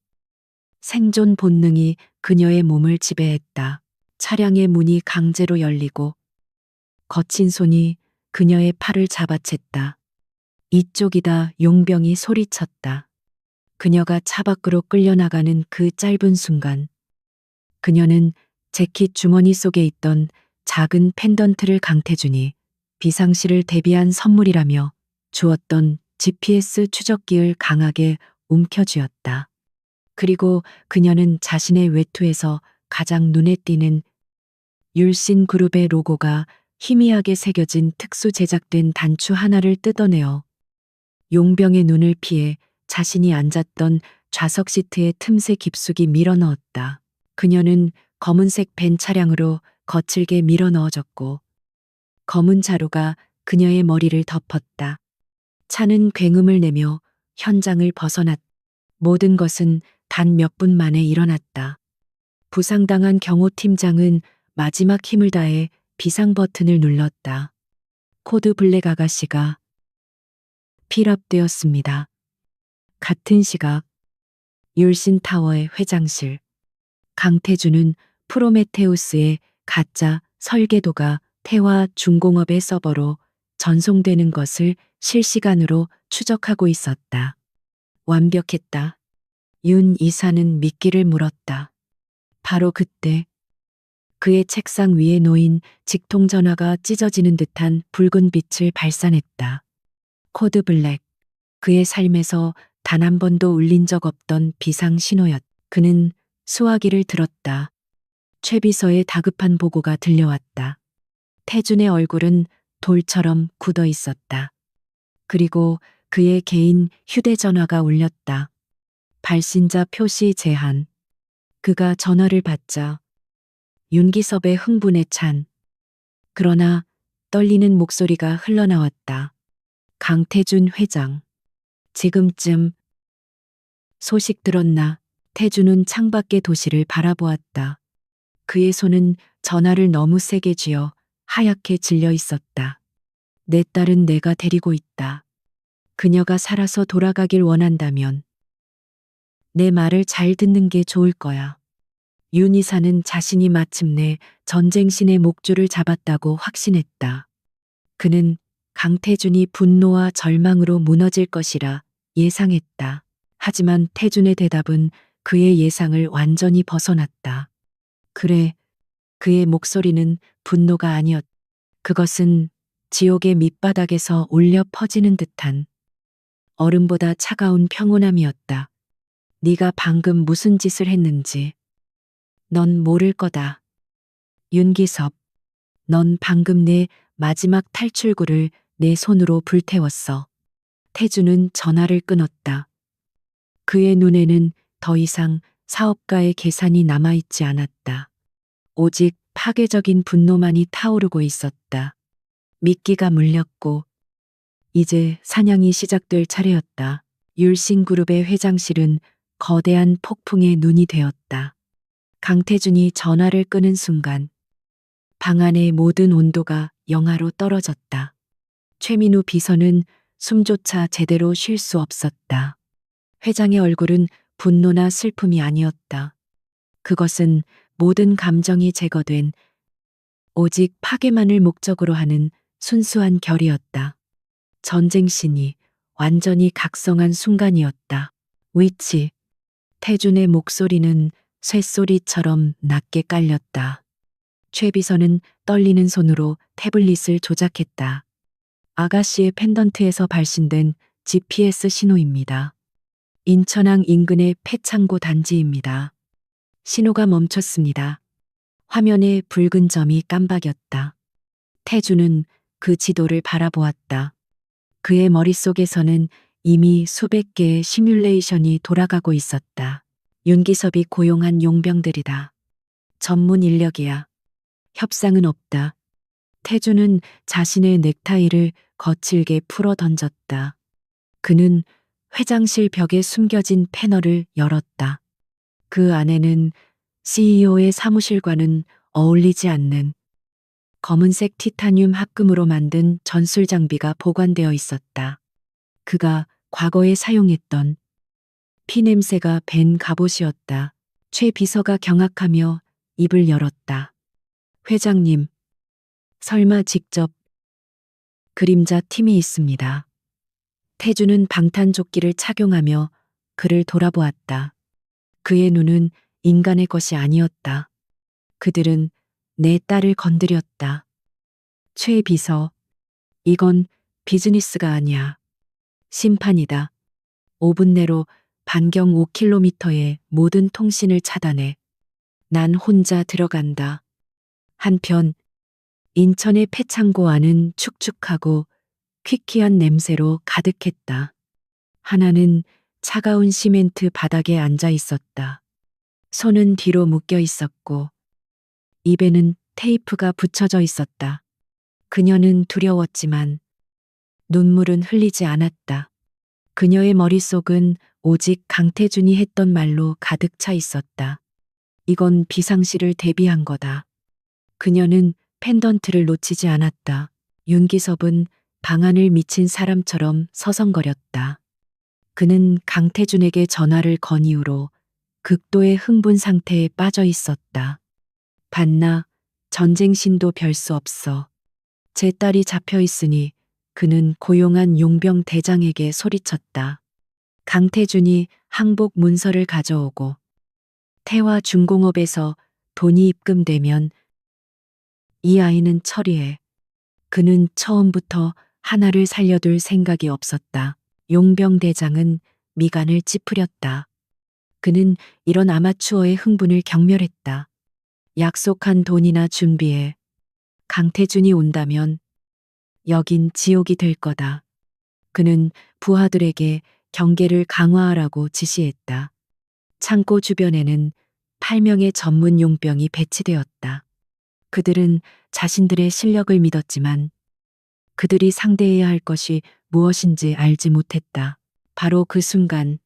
생존 본능이 그녀의 몸을 지배했다. 차량의 문이 강제로 열리고 거친 손이 그녀의 팔을 잡아챘다. 이쪽이다, 용병이 소리쳤다. 그녀가 차 밖으로 끌려나가는 그 짧은 순간 그녀는 재킷 주머니 속에 있던 작은 펜던트를 강태준이 비상시를 대비한 선물이라며 주었던 GPS 추적기를 강하게 움켜쥐었다. 그리고 그녀는 자신의 외투에서 가장 눈에 띄는 율신 그룹의 로고가 희미하게 새겨진 특수 제작된 단추 하나를 뜯어내어 용병의 눈을 피해 자신이 앉았던 좌석 시트의 틈새 깊숙이 밀어넣었다. 그녀는 검은색 벤 차량으로 거칠게 밀어넣어졌고 검은 자루가 그녀의 머리를 덮었다. 차는 굉음을 내며 현장을 벗어났다. 모든 것은 단 몇 분 만에 일어났다. 부상당한 경호팀장은 마지막 힘을 다해 비상 버튼을 눌렀다. 코드 블랙 아가씨가 필압되었습니다. 같은 시각 율신 타워의 회장실. 강태준은 프로메테우스의 가짜 설계도가 태화 중공업의 서버로 전송되는 것을 실시간으로 추적하고 있었다. 완벽했다. 윤 이사는 미끼를 물었다. 바로 그때 그의 책상 위에 놓인 직통전화가 찢어지는 듯한 붉은 빛을 발산했다. 코드 블랙. 그의 삶에서 단 한 번도 울린 적 없던 비상 신호였다. 그는 수화기를 들었다. 최 비서의 다급한 보고가 들려왔다. 태준의 얼굴은 돌처럼 굳어 있었다. 그리고 그의 개인 휴대전화가 울렸다. 발신자 표시 제한. 그가 전화를 받자 윤기섭의 흥분에 찬 그러나 떨리는 목소리가 흘러나왔다. 강태준 회장. 지금쯤 소식 들었나? 태준은 창밖의 도시를 바라보았다. 그의 손은 전화를 너무 세게 쥐어 하얗게 질려 있었다. 내 딸은 내가 데리고 있다. 그녀가 살아서 돌아가길 원한다면 내 말을 잘 듣는 게 좋을 거야. 윤 이사는 자신이 마침내 전쟁신의 목줄을 잡았다고 확신했다. 그는 강태준이 분노와 절망으로 무너질 것이라 예상했다. 하지만 태준의 대답은 그의 예상을 완전히 벗어났다. 그래, 그의 목소리는 분노가 아니었다. 그것은 지옥의 밑바닥에서 울려 퍼지는 듯한 얼음보다 차가운 평온함이었다. 네가 방금 무슨 짓을 했는지 넌 모를 거다. 윤기섭, 넌 방금 내 마지막 탈출구를 내 손으로 불태웠어. 태준은 전화를 끊었다. 그의 눈에는 더 이상 사업가의 계산이 남아있지 않았다. 오직 파괴적인 분노만이 타오르고 있었다. 미끼가 물렸고 이제 사냥이 시작될 차례였다. 율신그룹의 회장실은 거대한 폭풍의 눈이 되었다. 강태준이 전화를 끄는 순간 방 안의 모든 온도가 영하로 떨어졌다. 최민우 비서는 숨조차 제대로 쉴 수 없었다. 회장의 얼굴은 분노나 슬픔이 아니었다. 그것은 모든 감정이 제거된 오직 파괴만을 목적으로 하는 순수한 결이었다. 전쟁신이 완전히 각성한 순간이었다. 위치. 태준의 목소리는 쇳소리처럼 낮게 깔렸다. 최 비서는 떨리는 손으로 태블릿을 조작했다. 아가씨의 펜던트에서 발신된 GPS 신호입니다. 인천항 인근의 폐창고 단지입니다. 신호가 멈췄습니다. 화면에 붉은 점이 깜박였다. 태준은 그 지도를 바라보았다. 그의 머릿속에서는 이미 수백 개의 시뮬레이션이 돌아가고 있었다. 윤기섭이 고용한 용병들이다. 전문 인력이야. 협상은 없다. 태준은 자신의 넥타이를 거칠게 풀어 던졌다. 그는 회장실 벽에 숨겨진 패널을 열었다. 그 안에는 CEO의 사무실과는 어울리지 않는 검은색 티타늄 합금으로 만든 전술 장비가 보관되어 있었다. 그가 과거에 사용했던 피냄새가 밴 갑옷이었다. 최 비서가 경악하며 입을 열었다. 회장님, 설마 직접 그림자 팀이 있습니다. 태준은 방탄조끼를 착용하며 그를 돌아보았다. 그의 눈은 인간의 것이 아니었다. 그들은 내 딸을 건드렸다. 최 비서, 이건 비즈니스가 아니야. 심판이다. 5분 내로 반경 5km의 모든 통신을 차단해. 난 혼자 들어간다. 한편 인천의 폐창고 안은 축축하고 퀴퀴한 냄새로 가득했다. 하나는 차가운 시멘트 바닥에 앉아 있었다. 손은 뒤로 묶여 있었고 입에는 테이프가 붙여져 있었다. 그녀는 두려웠지만 눈물은 흘리지 않았다. 그녀의 머릿속은 오직 강태준이 했던 말로 가득 차 있었다. 이건 비상시를 대비한 거다. 그녀는 펜던트를 놓치지 않았다. 윤기섭은 방안을 미친 사람처럼 서성거렸다. 그는 강태준에게 전화를 건 이후로 극도의 흥분 상태에 빠져 있었다. 봤나? 전쟁신도 별 수 없어. 제 딸이 잡혀 있으니 그는 고용한 용병 대장에게 소리쳤다. 강태준이 항복 문서를 가져오고 태화 중공업에서 돈이 입금되면 이 아이는 처리해. 그는 처음부터 하나를 살려둘 생각이 없었다. 용병 대장은 미간을 찌푸렸다. 그는 이런 아마추어의 흥분을 경멸했다. 약속한 돈이나 준비해. 강태준이 온다면 여긴 지옥이 될 거다. 그는 부하들에게 경계를 강화하라고 지시했다. 창고 주변에는 8명의 전문 용병이 배치되었다. 그들은 자신들의 실력을 믿었지만 그들이 상대해야 할 것이 무엇인지 알지 못했다. 바로 그 순간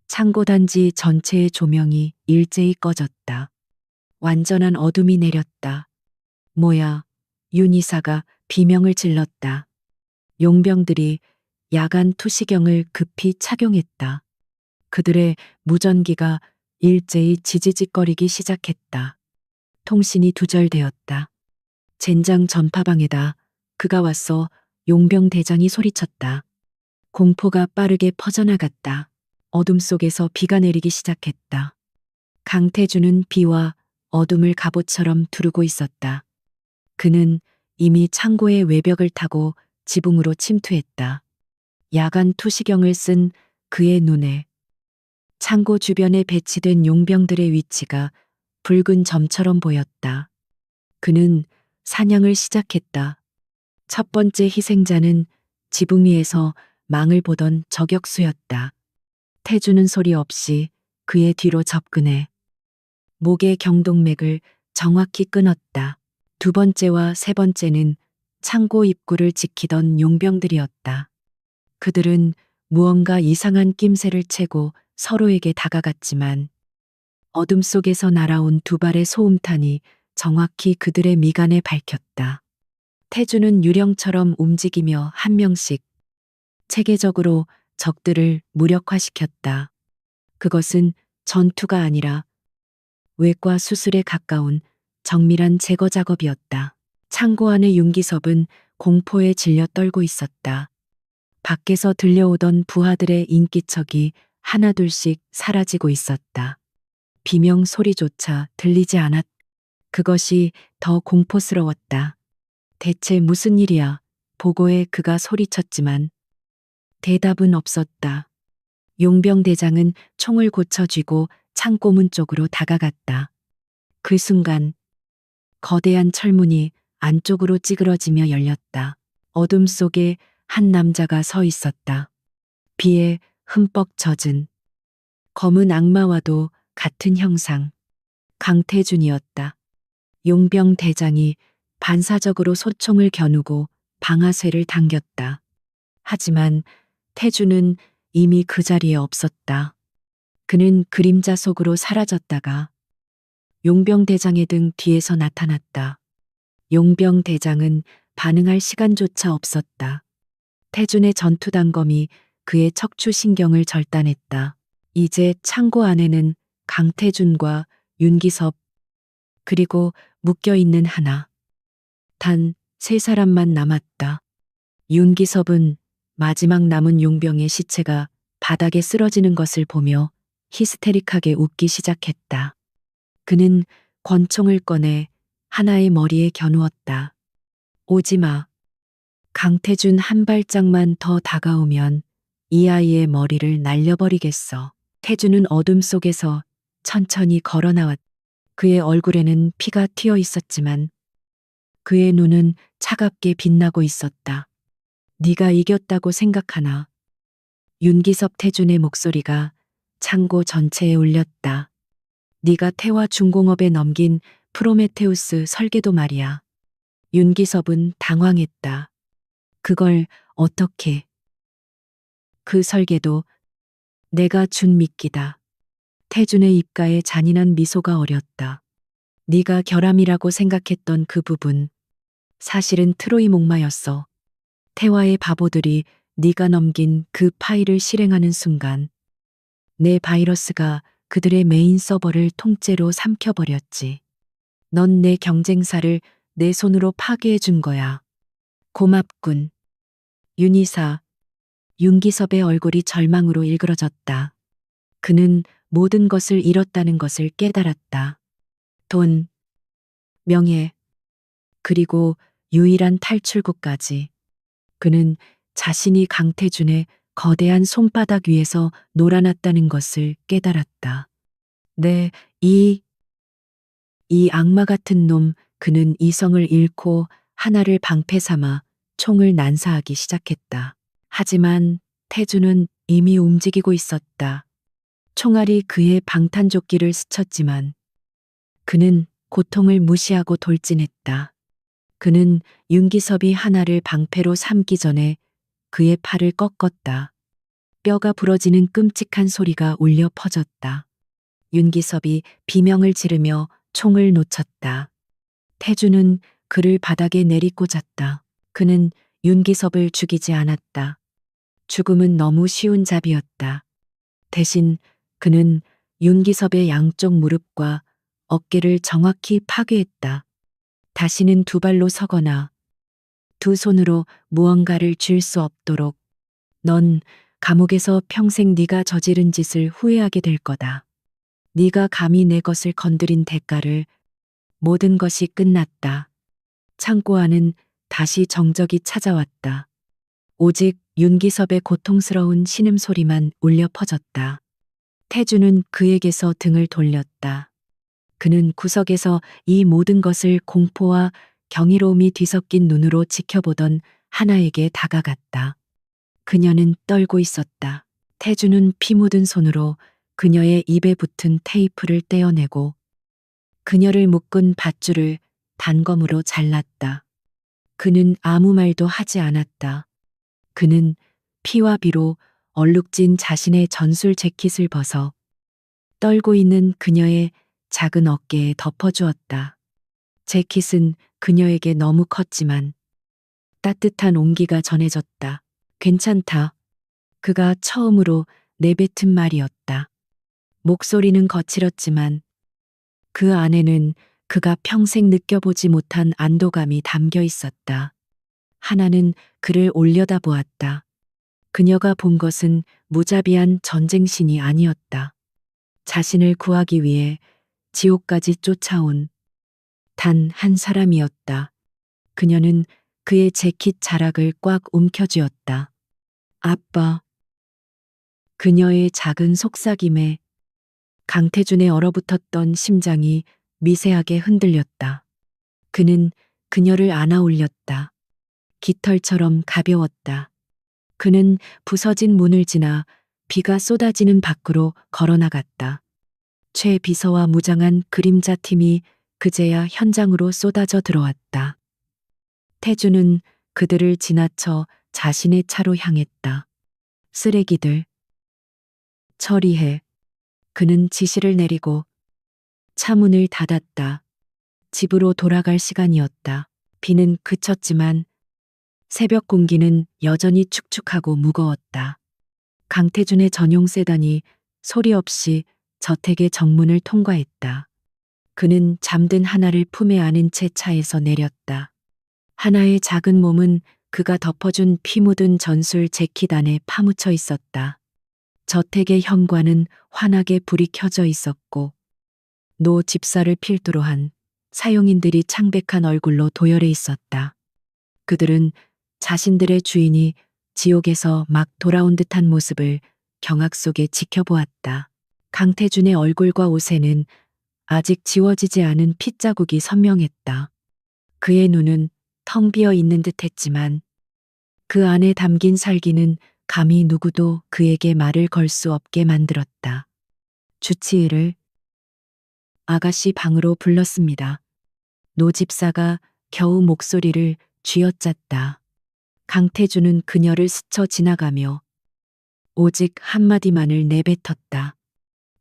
창고 단지 전체의 조명이 일제히 꺼졌다. 완전한 어둠이 내렸다. 뭐야, 윤 이사가 비명을 질렀다. 용병들이 야간 투시경을 급히 착용했다. 그들의 무전기가 일제히 지지직거리기 시작했다. 통신이 두절되었다. 젠장 전파방에다. 그가 왔어. 용병 대장이 소리쳤다. 공포가 빠르게 퍼져나갔다. 어둠 속에서 비가 내리기 시작했다. 강태준은 비와 어둠을 갑옷처럼 두르고 있었다. 그는 이미 창고의 외벽을 타고 지붕으로 침투했다. 야간 투시경을 쓴 그의 눈에 창고 주변에 배치된 용병들의 위치가 붉은 점처럼 보였다. 그는 사냥을 시작했다. 첫 번째 희생자는 지붕 위에서 망을 보던 저격수였다. 태주는 소리 없이 그의 뒤로 접근해 목의 경동맥을 정확히 끊었다. 두 번째와 세 번째는 창고 입구를 지키던 용병들이었다. 그들은 무언가 이상한 낌새를 채고 서로에게 다가갔지만 어둠 속에서 날아온 두 발의 소음탄이 정확히 그들의 미간에 밝혔다. 태주는 유령처럼 움직이며 한 명씩 체계적으로 적들을 무력화시켰다. 그것은 전투가 아니라 외과 수술에 가까운 정밀한 제거 작업이었다. 창고 안의 윤기섭은 공포에 질려 떨고 있었다. 밖에서 들려오던 부하들의 인기척이 하나둘씩 사라지고 있었다. 비명 소리조차 들리지 않았다. 그것이 더 공포스러웠다. 대체 무슨 일이야? 보고에 그가 소리쳤지만 대답은 없었다. 용병 대장은 총을 고쳐 쥐고 창고문 쪽으로 다가갔다. 그 순간 거대한 철문이 안쪽으로 찌그러지며 열렸다. 어둠 속에 한 남자가 서 있었다. 비에 흠뻑 젖은 검은 악마와도 같은 형상. 강태준이었다. 용병 대장이 반사적으로 소총을 겨누고 방아쇠를 당겼다. 하지만 태준은 이미 그 자리에 없었다. 그는 그림자 속으로 사라졌다가 용병 대장의 등 뒤에서 나타났다. 용병 대장은 반응할 시간조차 없었다. 태준의 전투 단검이 그의 척추 신경을 절단했다. 이제 창고 안에는 강태준과 윤기섭 그리고 묶여있는 하나. 단 세 사람만 남았다. 윤기섭은 마지막 남은 용병의 시체가 바닥에 쓰러지는 것을 보며 히스테릭하게 웃기 시작했다. 그는 권총을 꺼내 하나의 머리에 겨누었다. 오지 마. 강태준 한 발짝만 더 다가오면 이 아이의 머리를 날려버리겠어. 태준은 어둠 속에서 천천히 걸어 나왔다. 그의 얼굴에는 피가 튀어 있었지만 그의 눈은 차갑게 빛나고 있었다. 네가 이겼다고 생각하나? 윤기섭 태준의 목소리가 창고 전체에 울렸다. 네가 태화 중공업에 넘긴 프로메테우스 설계도 말이야. 윤기섭은 당황했다. 그걸 어떻게? 그 설계도 내가 준 미끼다. 태준의 입가에 잔인한 미소가 어렸다. 네가 결함이라고 생각했던 그 부분, 사실은 트로이 목마였어. 태화의 바보들이 네가 넘긴 그 파일을 실행하는 순간 내 바이러스가 그들의 메인 서버를 통째로 삼켜버렸지. 넌 내 경쟁사를 내 손으로 파괴해 준 거야. 고맙군. 윤이사. 윤기섭의 얼굴이 절망으로 일그러졌다. 그는 모든 것을 잃었다는 것을 깨달았다. 돈, 명예, 그리고 유일한 탈출구까지. 그는 자신이 강태준의 거대한 손바닥 위에서 놀아났다는 것을 깨달았다. 네, 이 악마 같은 놈, 그는 이성을 잃고 하나를 방패 삼아 총을 난사하기 시작했다. 하지만 태준은 이미 움직이고 있었다. 총알이 그의 방탄조끼를 스쳤지만 그는 고통을 무시하고 돌진했다. 그는 윤기섭이 하나를 방패로 삼기 전에 그의 팔을 꺾었다. 뼈가 부러지는 끔찍한 소리가 울려 퍼졌다. 윤기섭이 비명을 지르며 총을 놓쳤다. 태주는 그를 바닥에 내리꽂았다. 그는 윤기섭을 죽이지 않았다. 죽음은 너무 쉬운 잡이었다. 대신 그는 윤기섭의 양쪽 무릎과 어깨를 정확히 파괴했다. 다시는 두 발로 서거나 두 손으로 무언가를 쥘 수 없도록. 넌 감옥에서 평생 네가 저지른 짓을 후회하게 될 거다. 네가 감히 내 것을 건드린 대가를. 모든 것이 끝났다. 창고 안은 다시 정적이 찾아왔다. 오직 윤기섭의 고통스러운 신음소리만 울려 퍼졌다. 태주는 그에게서 등을 돌렸다. 그는 구석에서 이 모든 것을 공포와 경이로움이 뒤섞인 눈으로 지켜보던 하나에게 다가갔다. 그녀는 떨고 있었다. 태주는 피 묻은 손으로 그녀의 입에 붙은 테이프를 떼어내고 그녀를 묶은 밧줄을 단검으로 잘랐다. 그는 아무 말도 하지 않았다. 그는 피와 비로 얼룩진 자신의 전술 재킷을 벗어 떨고 있는 그녀의 작은 어깨에 덮어주었다. 재킷은 그녀에게 너무 컸지만 따뜻한 온기가 전해졌다. 괜찮다. 그가 처음으로 내뱉은 말이었다. 목소리는 거칠었지만 그 안에는 그가 평생 느껴보지 못한 안도감이 담겨 있었다. 하나는 그를 올려다보았다. 그녀가 본 것은 무자비한 전쟁신이 아니었다. 자신을 구하기 위해 지옥까지 쫓아온 단 한 사람이었다. 그녀는 그의 재킷 자락을 꽉 움켜쥐었다. 아빠. 그녀의 작은 속삭임에 강태준의 얼어붙었던 심장이 미세하게 흔들렸다. 그는 그녀를 안아 올렸다. 깃털처럼 가벼웠다. 그는 부서진 문을 지나 비가 쏟아지는 밖으로 걸어나갔다. 최비서와 무장한 그림자 팀이 그제야 현장으로 쏟아져 들어왔다. 태주는 그들을 지나쳐 자신의 차로 향했다. 쓰레기들. 처리해. 그는 지시를 내리고 차 문을 닫았다. 집으로 돌아갈 시간이었다. 비는 그쳤지만 새벽 공기는 여전히 축축하고 무거웠다. 강태준의 전용 세단이 소리 없이 저택의 정문을 통과했다. 그는 잠든 하나를 품에 안은 채 차에서 내렸다. 하나의 작은 몸은 그가 덮어준 피 묻은 전술 재킷 안에 파묻혀 있었다. 저택의 현관은 환하게 불이 켜져 있었고 노 집사를 필두로 한 사용인들이 창백한 얼굴로 도열해 있었다. 그들은 자신들의 주인이 지옥에서 막 돌아온 듯한 모습을 경악 속에 지켜보았다. 강태준의 얼굴과 옷에는 아직 지워지지 않은 핏자국이 선명했다. 그의 눈은 텅 비어 있는 듯 했지만 그 안에 담긴 살기는 감히 누구도 그에게 말을 걸 수 없게 만들었다. 주치의를 아가씨 방으로 불렀습니다. 노 집사가 겨우 목소리를 쥐어짰다. 강태준은 그녀를 스쳐 지나가며 오직 한마디만을 내뱉었다.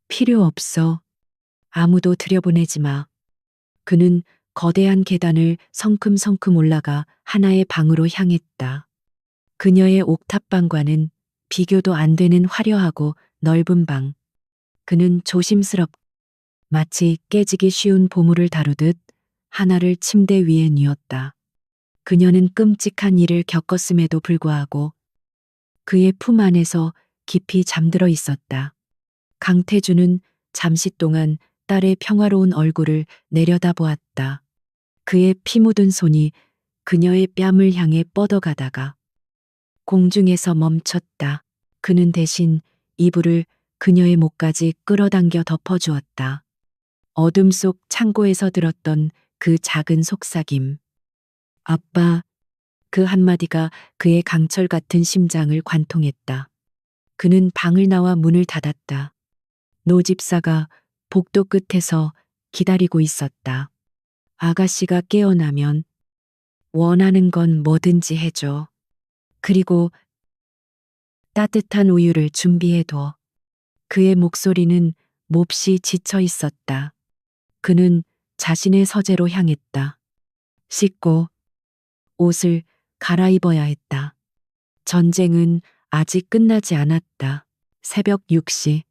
필요 없어. 아무도 들여보내지 마. 그는 거대한 계단을 성큼성큼 올라가 하나의 방으로 향했다. 그녀의 옥탑방과는 비교도 안 되는 화려하고 넓은 방. 그는 마치 깨지기 쉬운 보물을 다루듯 하나를 침대 위에 뉘었다. 그녀는 끔찍한 일을 겪었음에도 불구하고 그의 품 안에서 깊이 잠들어 있었다. 강태주는 잠시 동안 딸의 평화로운 얼굴을 내려다보았다. 그의 피 묻은 손이 그녀의 뺨을 향해 뻗어가다가 공중에서 멈췄다. 그는 대신 이불을 그녀의 목까지 끌어당겨 덮어주었다. 어둠 속 창고에서 들었던 그 작은 속삭임. 아빠, 그 한마디가 그의 강철 같은 심장을 관통했다. 그는 방을 나와 문을 닫았다. 노 집사가 복도 끝에서 기다리고 있었다. 아가씨가 깨어나면 원하는 건 뭐든지 해줘. 그리고 따뜻한 우유를 준비해둬. 그의 목소리는 몹시 지쳐 있었다. 그는 자신의 서재로 향했다. 씻고 옷을 갈아입어야 했다. 전쟁은 아직 끝나지 않았다. 새벽 6시.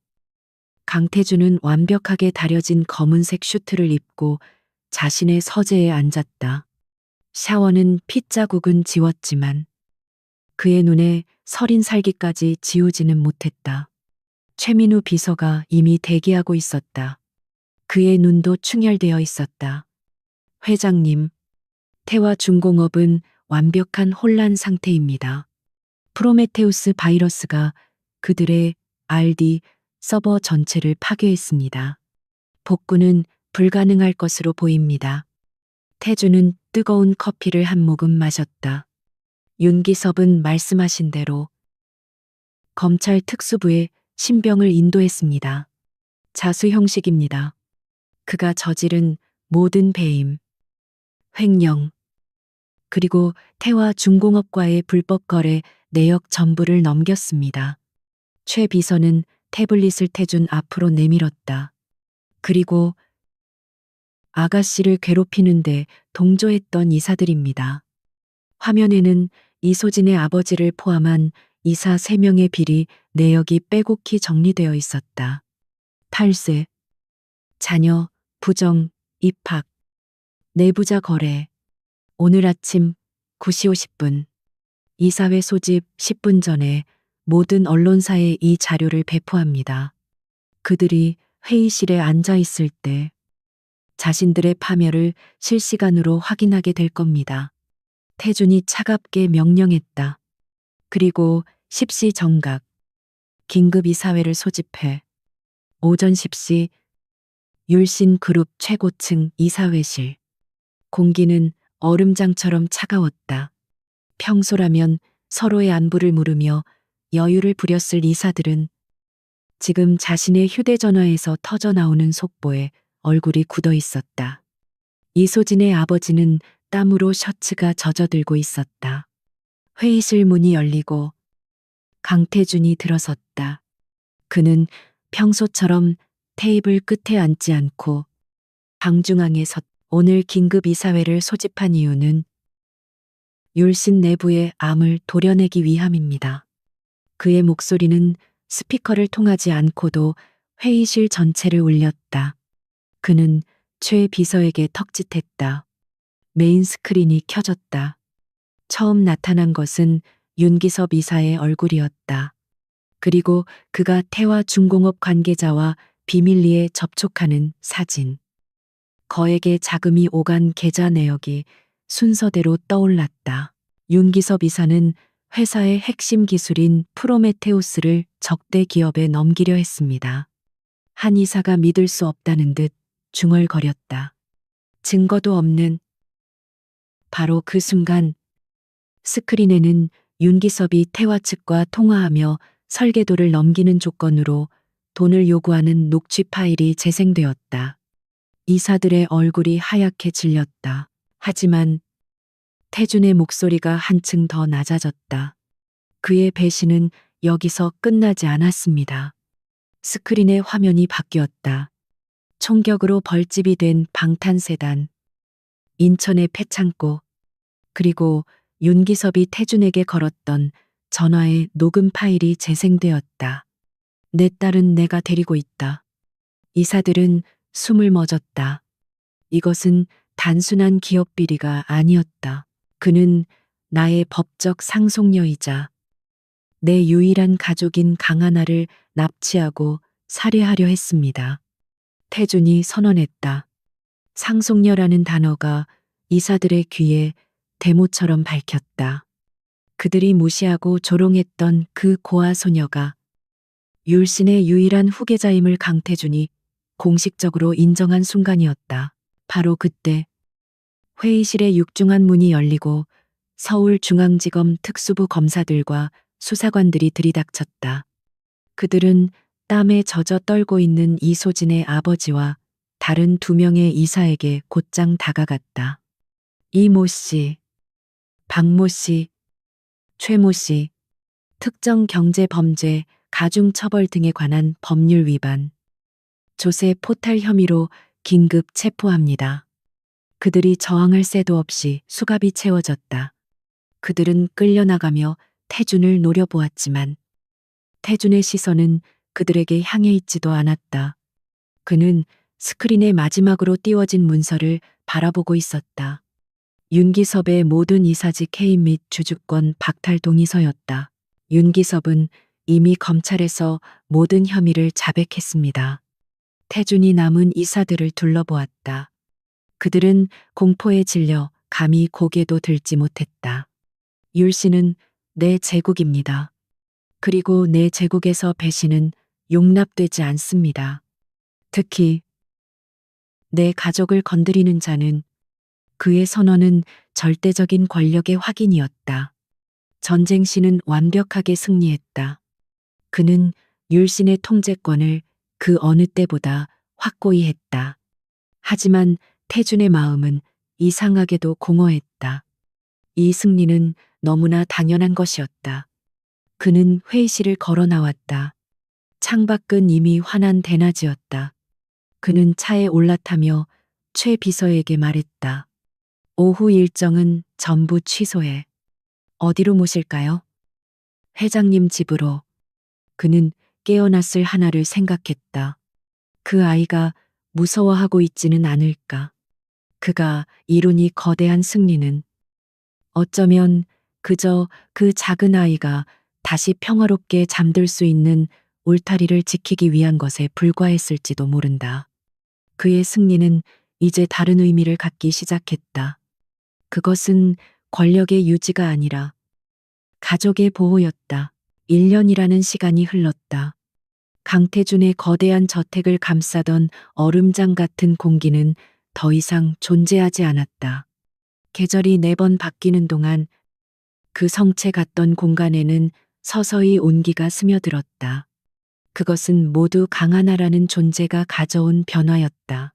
강태주는 완벽하게 다려진 검은색 슈트를 입고 자신의 서재에 앉았다. 샤워는 핏자국은 지웠지만 그의 눈에 서린 살기까지 지우지는 못했다. 최민우 비서가 이미 대기하고 있었다. 그의 눈도 충혈되어 있었다. 회장님, 태화중공업은 완벽한 혼란 상태입니다. 프로메테우스 바이러스가 그들의 RD 서버 전체를 파괴했습니다. 복구는 불가능할 것으로 보입니다. 태주는 뜨거운 커피를 한 모금 마셨다. 윤기섭은 말씀하신 대로 검찰 특수부에 신병을 인도했습니다. 자수 형식입니다. 그가 저지른 모든 배임, 횡령, 그리고 태화중공업과의 불법 거래 내역 전부를 넘겼습니다. 최 비서는 태블릿을 태준 앞으로 내밀었다. 그리고 아가씨를 괴롭히는데 동조했던 이사들입니다. 화면에는 이소진의 아버지를 포함한 이사 3명의 비리 내역이 빼곡히 정리되어 있었다. 탈세, 자녀, 부정, 입학, 내부자 거래. 오늘 아침 9시 50분. 이사회 소집 10분 전에 모든 언론사에 이 자료를 배포합니다. 그들이 회의실에 앉아 있을 때 자신들의 파멸을 실시간으로 확인하게 될 겁니다. 태준이 차갑게 명령했다. 그리고 10시 정각. 긴급 이사회를 소집해. 오전 10시 율신그룹 최고층 이사회실. 공기는 얼음장처럼 차가웠다. 평소라면 서로의 안부를 물으며 여유를 부렸을 이사들은 지금 자신의 휴대전화에서 터져 나오는 속보에 얼굴이 굳어 있었다. 이소진의 아버지는 땀으로 셔츠가 젖어들고 있었다. 회의실 문이 열리고 강태준이 들어섰다. 그는 평소처럼 테이블 끝에 앉지 않고 방중앙에 오늘 긴급 이사회를 소집한 이유는 율신 내부의 암을 도려내기 위함입니다. 그의 목소리는 스피커를 통하지 않고도 회의실 전체를 울렸다. 그는 최 비서에게 턱짓했다. 메인 스크린이 켜졌다. 처음 나타난 것은 윤기섭 이사의 얼굴이었다. 그리고 그가 태화중공업 관계자와 비밀리에 접촉하는 사진. 거액의 자금이 오간 계좌 내역이 순서대로 떠올랐다. 윤기섭 이사는 회사의 핵심 기술인 프로메테우스를 적대 기업에 넘기려 했습니다. 한 이사가 믿을 수 없다는 듯 중얼거렸다. 증거도 없는. 바로 그 순간 스크린에는 윤기섭이 태화 측과 통화하며 설계도를 넘기는 조건으로 돈을 요구하는 녹취 파일이 재생되었다. 이사들의 얼굴이 하얗게 질렸다. 하지만 태준의 목소리가 한층 더 낮아졌다. 그의 배신은 여기서 끝나지 않았습니다. 스크린의 화면이 바뀌었다. 총격으로 벌집이 된 방탄세단, 인천의 폐창고, 그리고 윤기섭이 태준에게 걸었던 전화의 녹음 파일이 재생되었다. 내 딸은 내가 데리고 있다. 이사들은 숨을 멎었다. 이것은 단순한 기업 비리가 아니었다. 그는 나의 법적 상속녀이자 내 유일한 가족인 강하나를 납치하고 살해하려 했습니다. 태준이 선언했다. 상속녀라는 단어가 이사들의 귀에 대모처럼 밝혔다. 그들이 무시하고 조롱했던 그 고아 소녀가 율신의 유일한 후계자임을 강태준이 공식적으로 인정한 순간이었다. 바로 그때 회의실의 육중한 문이 열리고 서울중앙지검 특수부 검사들과 수사관들이 들이닥쳤다. 그들은 땀에 젖어 떨고 있는 이소진의 아버지와 다른 2명의 이사에게 곧장 다가갔다. 이모 씨, 박모 씨, 최모 씨, 특정 경제범죄, 가중처벌 등에 관한 법률 위반, 조세 포탈 혐의로 긴급 체포합니다. 그들이 저항할 새도 없이 수갑이 채워졌다. 그들은 끌려나가며 태준을 노려보았지만 태준의 시선은 그들에게 향해 있지도 않았다. 그는 스크린에 마지막으로 띄워진 문서를 바라보고 있었다. 윤기섭의 모든 이사직 해임 및 주주권 박탈 동의서였다. 윤기섭은 이미 검찰에서 모든 혐의를 자백했습니다. 태준이 남은 이사들을 둘러보았다. 그들은 공포에 질려 감히 고개도 들지 못했다. 율씨는 내 제국입니다. 그리고 내 제국에서 배신은 용납되지 않습니다. 특히 내 가족을 건드리는 자는 그의 선언은 절대적인 권력의 확인이었다. 전쟁신은 완벽하게 승리했다. 그는 율신의 통제권을 그 어느 때보다 확고히 했다. 하지만 태준의 마음은 이상하게도 공허했다. 이 승리는 너무나 당연한 것이었다. 그는 회의실을 걸어 나왔다. 창밖은 이미 환한 대낮이었다. 그는 차에 올라타며 최 비서에게 말했다. 오후 일정은 전부 취소해. 어디로 모실까요? 회장님 집으로. 그는 깨어났을 하나를 생각했다. 그 아이가 무서워하고 있지는 않을까. 그가 이룬 이 거대한 승리는 어쩌면 그저 그 작은 아이가 다시 평화롭게 잠들 수 있는 울타리를 지키기 위한 것에 불과했을지도 모른다. 그의 승리는 이제 다른 의미를 갖기 시작했다. 그것은 권력의 유지가 아니라 가족의 보호였다. 1년이라는 시간이 흘렀다. 강태준의 거대한 저택을 감싸던 얼음장 같은 공기는 더 이상 존재하지 않았다. 계절이 4번 바뀌는 동안 그 성체 같던 공간에는 서서히 온기가 스며들었다. 그것은 모두 강하나라는 존재가 가져온 변화였다.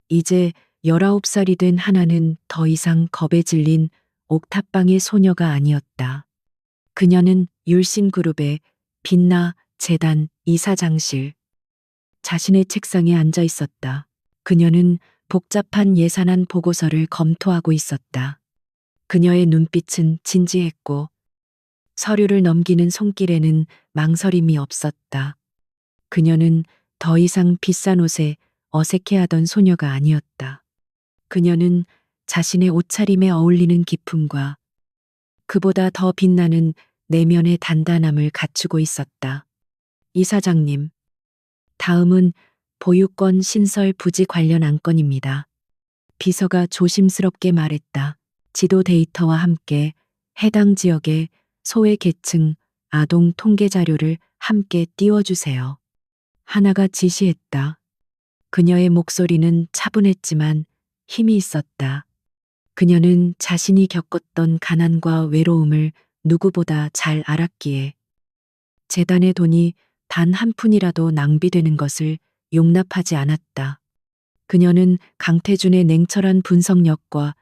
이제 19살이 된 하나는 더 이상 겁에 질린 옥탑방의 소녀가 아니었다. 그녀는 율신그룹의 빛나 재단 이사장실 자신의 책상에 앉아 있었다. 그녀는 복잡한 예산안 보고서를 검토하고 있었다. 그녀의 눈빛은 진지했고 서류를 넘기는 손길에는 망설임이 없었다. 그녀는 더 이상 비싼 옷에 어색해하던 소녀가 아니었다. 그녀는 자신의 옷차림에 어울리는 기품과 그보다 더 빛나는 내면의 단단함을 갖추고 있었다. 이사장님, 다음은 보유권 신설 부지 관련 안건입니다. 비서가 조심스럽게 말했다. 지도 데이터와 함께 해당 지역의 소외 계층 아동 통계 자료를 함께 띄워주세요. 하나가 지시했다. 그녀의 목소리는 차분했지만 힘이 있었다. 그녀는 자신이 겪었던 가난과 외로움을 누구보다 잘 알았기에 재단의 돈이 단 한 푼이라도 낭비되는 것을 용납하지 않았다. 그녀는 강태준의 냉철한 분석력과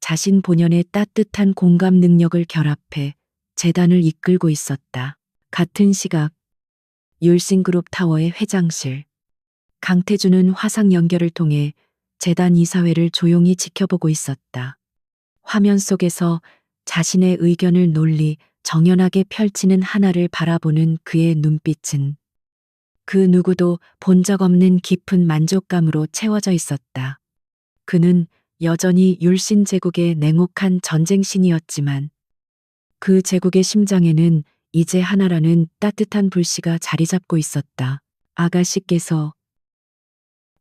자신 본연의 따뜻한 공감 능력을 결합해 재단을 이끌고 있었다. 같은 시각 율신그룹 타워의 회장실. 강태준은 화상 연결을 통해 재단 이사회를 조용히 지켜보고 있었다. 화면 속에서 자신의 의견을 논리 정연하게 펼치는 하나를 바라보는 그의 눈빛은 그 누구도 본 적 없는 깊은 만족감으로 채워져 있었다. 그는 여전히 율신 제국의 냉혹한 전쟁신이었지만 그 제국의 심장에는 이제 하나라는 따뜻한 불씨가 자리 잡고 있었다. 아가씨께서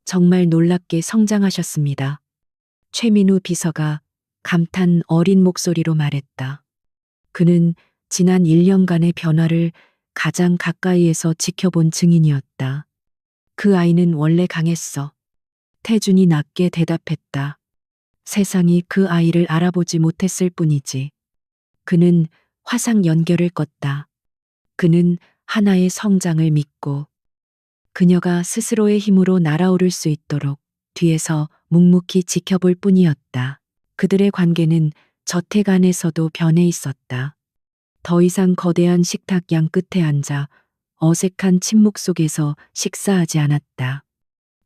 정말 놀랍게 성장하셨습니다. 최민우 비서가 감탄 어린 목소리로 말했다. 그는 지난 1년간의 변화를 가장 가까이에서 지켜본 증인이었다. 그 아이는 원래 강했어. 태준이 낮게 대답했다. 세상이 그 아이를 알아보지 못했을 뿐이지. 그는 화상 연결을 껐다. 그는 하나의 성장을 믿고 그녀가 스스로의 힘으로 날아오를 수 있도록 뒤에서 묵묵히 지켜볼 뿐이었다. 그들의 관계는 저택 안에서도 변해 있었다. 더 이상 거대한 식탁 양 끝에 앉아 어색한 침묵 속에서 식사하지 않았다.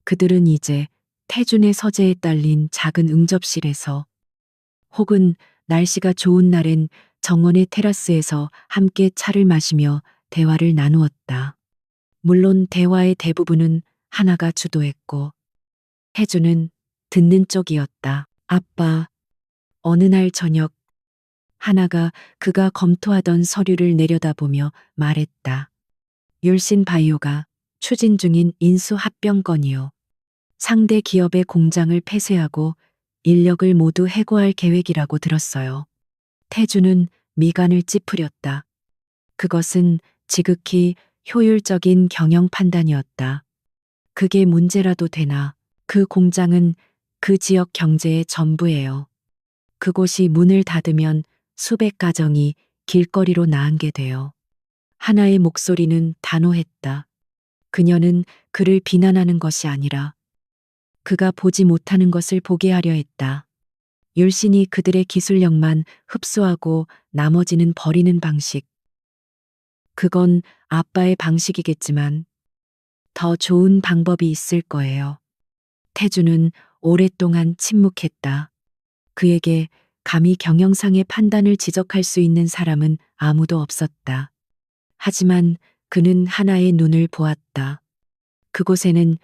그들은 이제 태준의 서재에 딸린 작은 응접실에서 혹은 날씨가 좋은 날엔 정원의 테라스에서 함께 차를 마시며 대화를 나누었다. 물론 대화의 대부분은 하나가 주도했고 태준은 듣는 쪽이었다. 아빠, 어느 날 저녁 하나가 그가 검토하던 서류를 내려다보며 말했다. 율신 바이오가 추진 중인 인수 합병 건이요. 상대 기업의 공장을 폐쇄하고 인력을 모두 해고할 계획이라고 들었어요. 태주는 미간을 찌푸렸다. 그것은 지극히 효율적인 경영 판단이었다. 그게 문제라도 되나? 그 공장은 그 지역 경제의 전부예요. 그곳이 문을 닫으면 수백 가정이 길거리로 나앉게 돼요. 하나의 목소리는 단호했다. 그녀는 그를 비난하는 것이 아니라 그가 보지 못하는 것을 보게 하려 했다. 율신이 그들의 기술력만 흡수하고 나머지는 버리는 방식. 그건 아빠의 방식이겠지만 더 좋은 방법이 있을 거예요. 태주는 오랫동안 침묵했다. 그에게 감히 경영상의 판단을 지적할 수 있는 사람은 아무도 없었다. 하지만 그는 하나의 눈을 보았다. 그곳에는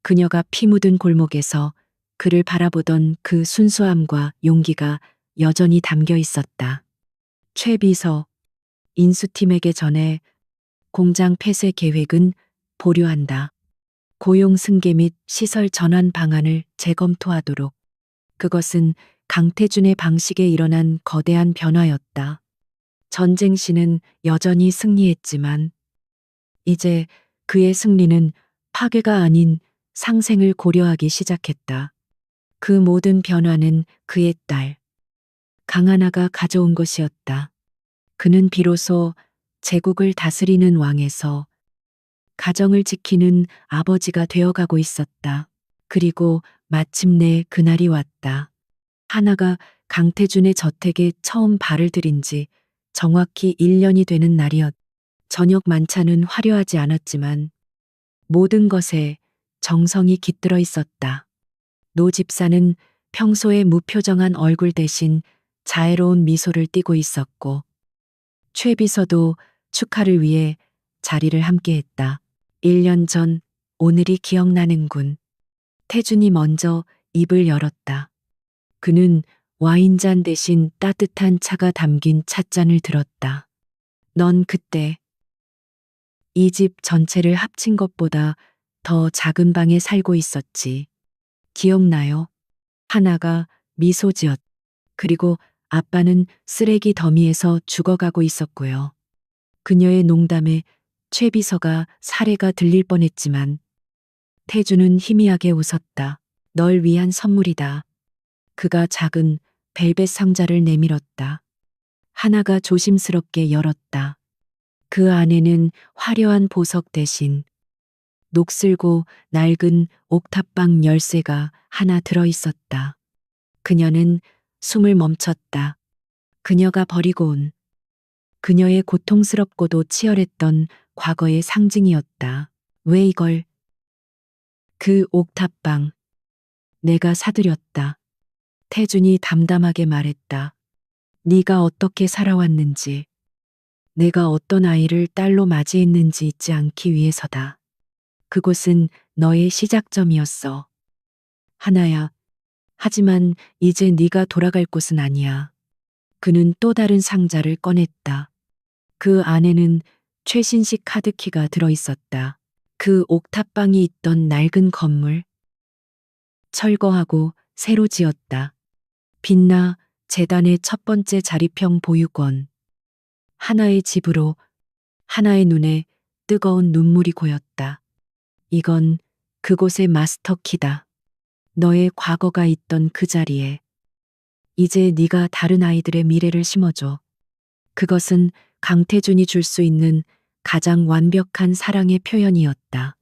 그녀가 피 묻은 골목에서 그를 바라보던 그 순수함과 용기가 여전히 담겨 있었다. 최 비서, 인수팀에게 전해 공장 폐쇄 계획은 보류한다. 고용 승계 및 시설 전환 방안을 재검토하도록. 그것은 강태준의 방식에 일어난 거대한 변화였다. 전쟁시는 여전히 승리했지만 이제 그의 승리는 파괴가 아닌 상생을 고려하기 시작했다. 그 모든 변화는 그의 딸 강하나가 가져온 것이었다. 그는 비로소 제국을 다스리는 왕에서 가정을 지키는 아버지가 되어가고 있었다. 그리고 마침내 그날이 왔다. 하나가 강태준의 저택에 처음 발을 들인 지 정확히 1년이 되는 날이었다. 저녁 만찬은 화려하지 않았지만 모든 것에 정성이 깃들어 있었다. 노 집사는 평소에 무표정한 얼굴 대신 자애로운 미소를 띠고 있었고 최 비서도 축하를 위해 자리를 함께했다. 1년 전 오늘이 기억나는군. 태준이 먼저 입을 열었다. 그는 와인잔 대신 따뜻한 차가 담긴 찻잔을 들었다. 넌 그때 이 집 전체를 합친 것보다 더 작은 방에 살고 있었지. 기억나요? 하나가 미소 지었. 그리고 아빠는 쓰레기 더미에서 죽어가고 있었고요. 그녀의 농담에 최 비서가 사례가 들릴 뻔했지만 태주는 희미하게 웃었다. 널 위한 선물이다. 그가 작은 벨벳 상자를 내밀었다. 하나가 조심스럽게 열었다. 그 안에는 화려한 보석 대신 녹슬고 낡은 옥탑방 열쇠가 하나 들어 있었다. 그녀는 숨을 멈췄다. 그녀가 버리고 온 그녀의 고통스럽고도 치열했던 과거의 상징이었다. 왜 이걸? 그 옥탑방. 내가 사들였다. 태준이 담담하게 말했다. 네가 어떻게 살아왔는지, 내가 어떤 아이를 딸로 맞이했는지 잊지 않기 위해서다. 그곳은 너의 시작점이었어. 하나야. 하지만 이제 네가 돌아갈 곳은 아니야. 그는 또 다른 상자를 꺼냈다. 그 안에는 최신식 카드키가 들어있었다. 그 옥탑방이 있던 낡은 건물, 철거하고 새로 지었다. 빛나 재단의 첫 번째 자립형 보유권. 하나의 집으로 하나의 눈에 뜨거운 눈물이 고였다. 이건 그곳의 마스터키다. 너의 과거가 있던 그 자리에 이제 네가 다른 아이들의 미래를 심어줘. 그것은 강태준이 줄 수 있는 가장 완벽한 사랑의 표현이었다.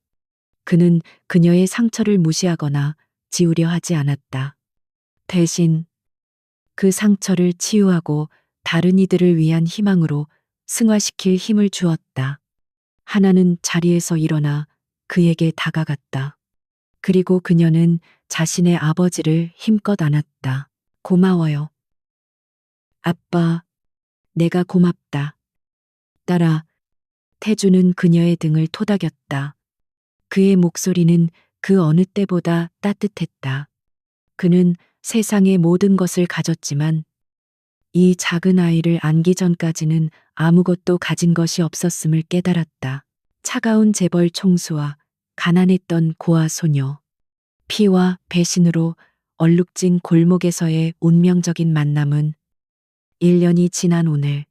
그는 그녀의 상처를 무시하거나 지우려 하지 않았다. 대신 그 상처를 치유하고 다른 이들을 위한 희망으로 승화시킬 힘을 주었다. 하나는 자리에서 일어나 그에게 다가갔다. 그리고 그녀는 자신의 아버지를 힘껏 안았다. 고마워요. 아빠, 내가 고맙다. 딸아, 태주는 그녀의 등을 토닥였다. 그의 목소리는 그 어느 때보다 따뜻했다. 그는 세상의 모든 것을 가졌지만 이 작은 아이를 안기 전까지는 아무것도 가진 것이 없었음을 깨달았다. 차가운 재벌 총수와 가난했던 고아 소녀. 피와 배신으로 얼룩진 골목에서의 운명적인 만남은 1년이 지난 오늘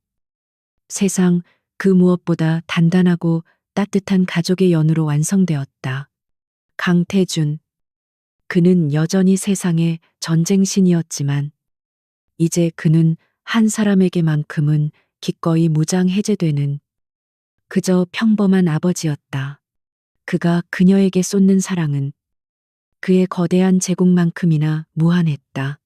세상 그 무엇보다 단단하고 따뜻한 가족의 연으로 완성되었다. 강태준. 그는 여전히 세상의 전쟁신이었지만 이제 그는 한 사람에게만큼은 기꺼이 무장 해제되는 그저 평범한 아버지였다. 그가 그녀에게 쏟는 사랑은 그의 거대한 제국만큼이나 무한했다.